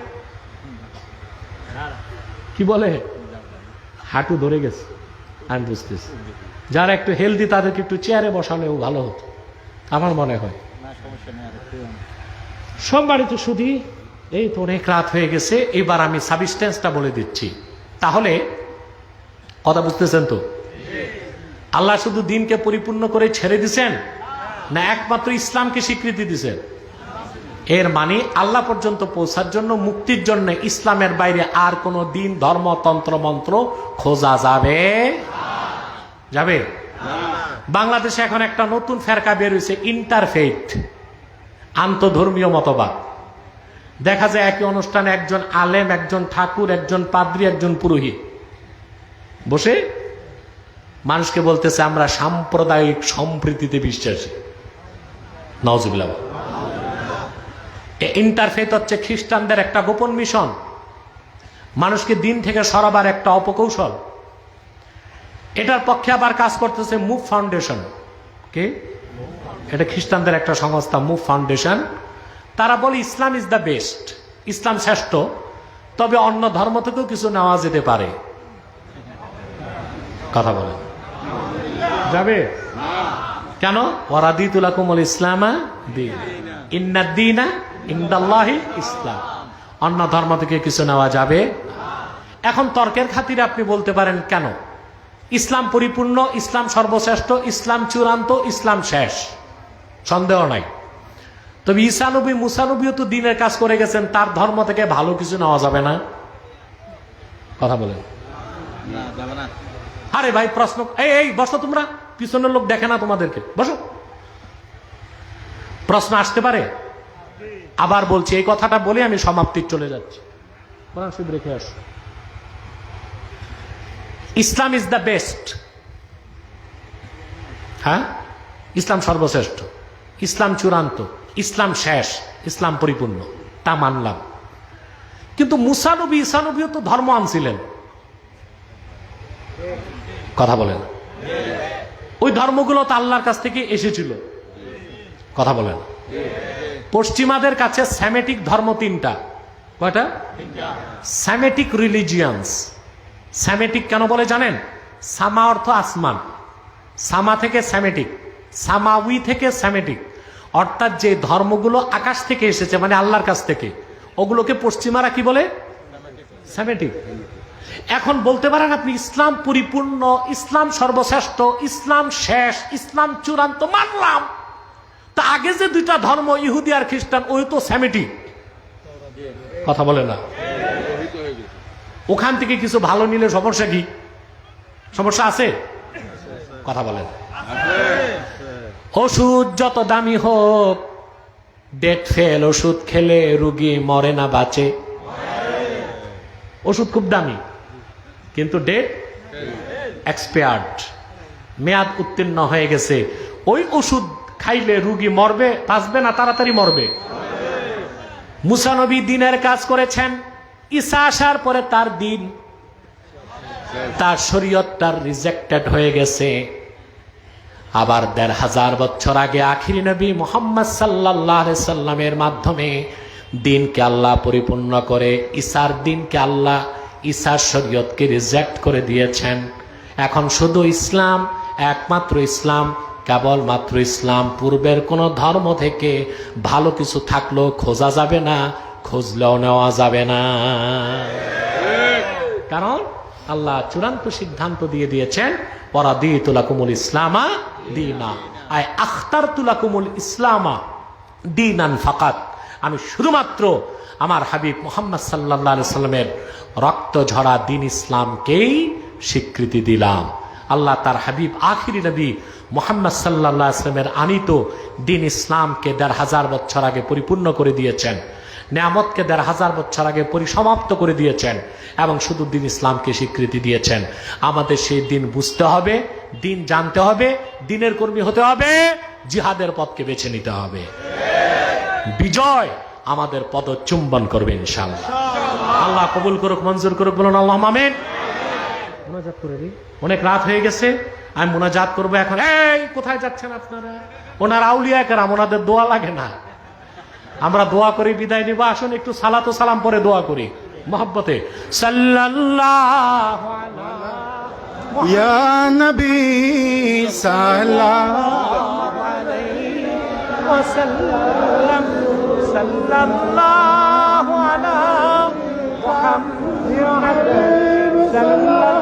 কি বলে? হাঁটু ধরে গেছে, আমি বুঝতেছি। যারা একটু হেলদি তাদেরকে একটু চেয়ারে বসালেও ভালো হতো আমার মনে হয়। সম্মানিত সুধী, এই তো অনেক রাত হয়ে গেছে, এবার আমি সাবস্টেন্সটা বলে দিচ্ছি। তাহলে কথা বুঝতেছেন তো? আল্লাহ শুধু দিনকে পরিপূর্ণ করে ছেড়ে দিছেন না একমাত্র ইসলামকে স্বীকৃতি দিছেন? এর মানে আল্লাহ পর্যন্ত পৌঁছার জন্য, মুক্তির জন্য ইসলামের বাইরে আর কোন দিন, ধর্ম, তন্ত্র মন্ত্র খোঁজা যাবে যাবে? বাংলাদেশে এখন একটা নতুন ফেরকা বের হয়েছে, ইন্টারফেইথ, আন্তধর্মীয় মতবাদ। দেখা যায় একই অনুষ্ঠানে একজন আলেম, একজন ঠাকুর, একজন পাদ্রী, একজন পুরোহিত বসে মানুষকে বলতেছে আমরা সাম্প্রদায়িক সম্প্রীতিতে বিশ্বাসী। নাউজুবিল্লাহ। ইন্টারফেথ হচ্ছে খ্রিস্টানদের একটা গোপন মিশন, মানুষকে দিন থেকে সরাবার একটা অপকৌশল। এটার পক্ষে আবার কাজ করতেছে মুভ ফাউন্ডেশন। কে? এটা খ্রিস্টানদের একটা সংস্থা, মুভ ফাউন্ডেশন। তারা বলে ইসলাম ইজ দ্য বেস্ট, ইসলাম শ্রেষ্ঠ, তবে অন্য ধর্ম থেকেও কিছু নেওয়া যেতে পারে। কথা বলেন। যাবে কেন? ওয়ারাদিতু লাকুমুল ইসলামা দীন, ইন্নাদ-দীনা ইনদাল্লাহি ইসলাম। অন্য ধর্ম থেকে কিছু নেওয়া যাবে। এখন তর্কের খাতিরে আপনি বলতে পারেন কেন ইসলাম পরিপূর্ণ, ইসলাম সর্বশ্রেষ্ঠ, ইসলাম চূড়ান্ত, ইসলাম শেষ, সন্দেহ নাই। তবে ঈসা নবী মুসা নবীও তো দ্বীনের কাজ করে গেছেন, তার ধর্ম থেকে ভালো কিছু নেওয়া যাবে না? কথা বলেন। আরে ভাই প্রশ্ন, এই বসো, তোমরা পিছনের লোক দেখে না তোমাদেরকে, বসো। প্রশ্ন আসতে পারে? আবার বলছি, এই কথাটা বলে আমি সমাপ্তির চলে যাচ্ছি। কোরআন শরীফ রেখে আসো। ইসলাম ইজ দ্য বেস্ট। হ্যাঁ, ইসলাম সর্বশ্রেষ্ঠ, ইসলাম চূড়ান্ত, ইসলাম শেষ, ইসলাম পরিপূর্ণ, তা মানলাম। কিন্তু মুসা নবী ঈসা নবীও তো ধর্ম আনছিলেন, কথা বলেন। ওই ধর্মগুলো তো আল্লাহর কাছ থেকে এসেছিল, কথা বলেন। পশ্চিমাদের কাছে স্যামেটিক ধর্ম তিনটা। কয়টা? Semitic religions. স্যামেটিক কেন বলে জানেন? সামা অর্থ আসমান, সামা থেকে স্যামেটিক, সামাউই থেকে স্যামেটিক, অর্থাৎ যে ধর্মগুলো আকাশ থেকে এসেছে, মানে আল্লাহর কাছ থেকে, ওগুলোকে পশ্চিমারা কি বলে? স্যামেটিক। এখন বলতে পারেন আপনি ইসলাম পরিপূর্ণ, ইসলাম সর্বশ্রেষ্ঠ, ইসলাম শেষ, ইসলাম চূড়ান্ত, মানলাম। তা আগে যে দুইটা ধর্ম, ইহুদি আর খ্রিস্টান, ওই তো স্যামেটিক, কথা বলে না। ওখান থেকে কিছু ভালো নিলে সমস্যা কি? সমস্যা আছে? কথা বলেন। ওষুধ যত দামি হোক, ডেট ফেল ওষুধ খেলে রুগী মরে না বাঁচে। ওষুধ খুব দামি, কিন্তু ডেট এক্সপায়ার্ড, মেয়াদ উত্তীর্ণ হয়ে গেছে। ওই ওষুধ খাইলে রুগী মরবে, বাঁচবে না তাড়াতাড়ি মরবে। মুসা নবী দ্বীনের কাজ করেছেন, ঈসা আসার পরে তার দ্বীন, তার শরীয়ত তার রিজেক্টেড হয়ে গেছে। আবার ১৫০০ বছর আগে আখিরি নবী মুহাম্মদ সাল্লাল্লাহু আলাইহি সাল্লামের মাধ্যমে দ্বীনকে আল্লাহ পরিপূর্ণ করে ঈসার দ্বীনকে আল্লাহ, ঈসার শরীয়তকে রিজেক্ট করে দিয়েছেন। এখন শুধু ইসলাম, একমাত্র ইসলাম, কেবলমাত্র ইসলাম। পূর্বের কোন ধর্ম থেকে ভালো কিছু থাকলেও খোঁজা যাবে না, খুঁজলেও নেওয়া যাবে না। কারণ আল্লাহ চূড়ান্ত সিদ্ধান্ত দিয়ে দিয়েছেন, ওয়ারাদিতু লাকুমুল ইসলামা দীনা, আই আখতারতু লাকুমুল ইসলামা দীনান ফাকাত। আমি শুধুমাত্র আমার হাবিব মুহাম্মদ সাল্লাল্লাহু আলাইহি সাল্লামের রক্ত ঝরা দ্বীন ইসলামকেই স্বীকৃতি দিলাম। আল্লাহ তার হাবিব আখিরি নবী মুহাম্মদ সাল্লাল্লাহু আলাইহি সাল্লামের আনিত দ্বীন ইসলামকে ১৫০০ বছর আগে পরিপূর্ণ করে দিয়েছেন, নেয়ামতকে ১৫০০ বছর আগে পরিসমাপ্ত করে দিয়েছেন, এবং শুধু দ্বীন ইসলামকে স্বীকৃতি দিয়েছেন। আমাদের সেই দিন বুঝতে হবে, দিন জানতে হবে, দিনের কর্মী হতে হবে, জিহাদের পথকে বেছে নিতে হবে। বিজয় আমাদের পদচুম্বন করবে ইনশাআল্লাহ। আল্লাহ কবুল করুক, মঞ্জুর করুক, বলুন আল্লাহুম্মা আমিন। মুনাজাত করে দিই, অনেক রাত হয়ে গেছে, আমি মুনাজাত করবো এখন। এই কোথায় যাচ্ছেন আপনারা? ওনার আউলিয়া কেরাম, ওনাদের দোয়া লাগে না, আমরা দোয়া করে বিদায় নিব। আসুন একটু সালাত ও সালাম পরে দোয়া করি মহব্বতে। সাল্লাল্লাহু আলাইহি ইয়া নবী সাল্লাল্লাহু আলাইহি ওয়াসাল্লাম, সাল্লাল্লাহু আলা মুহাম্মাদ, সাল্লাল্লাহু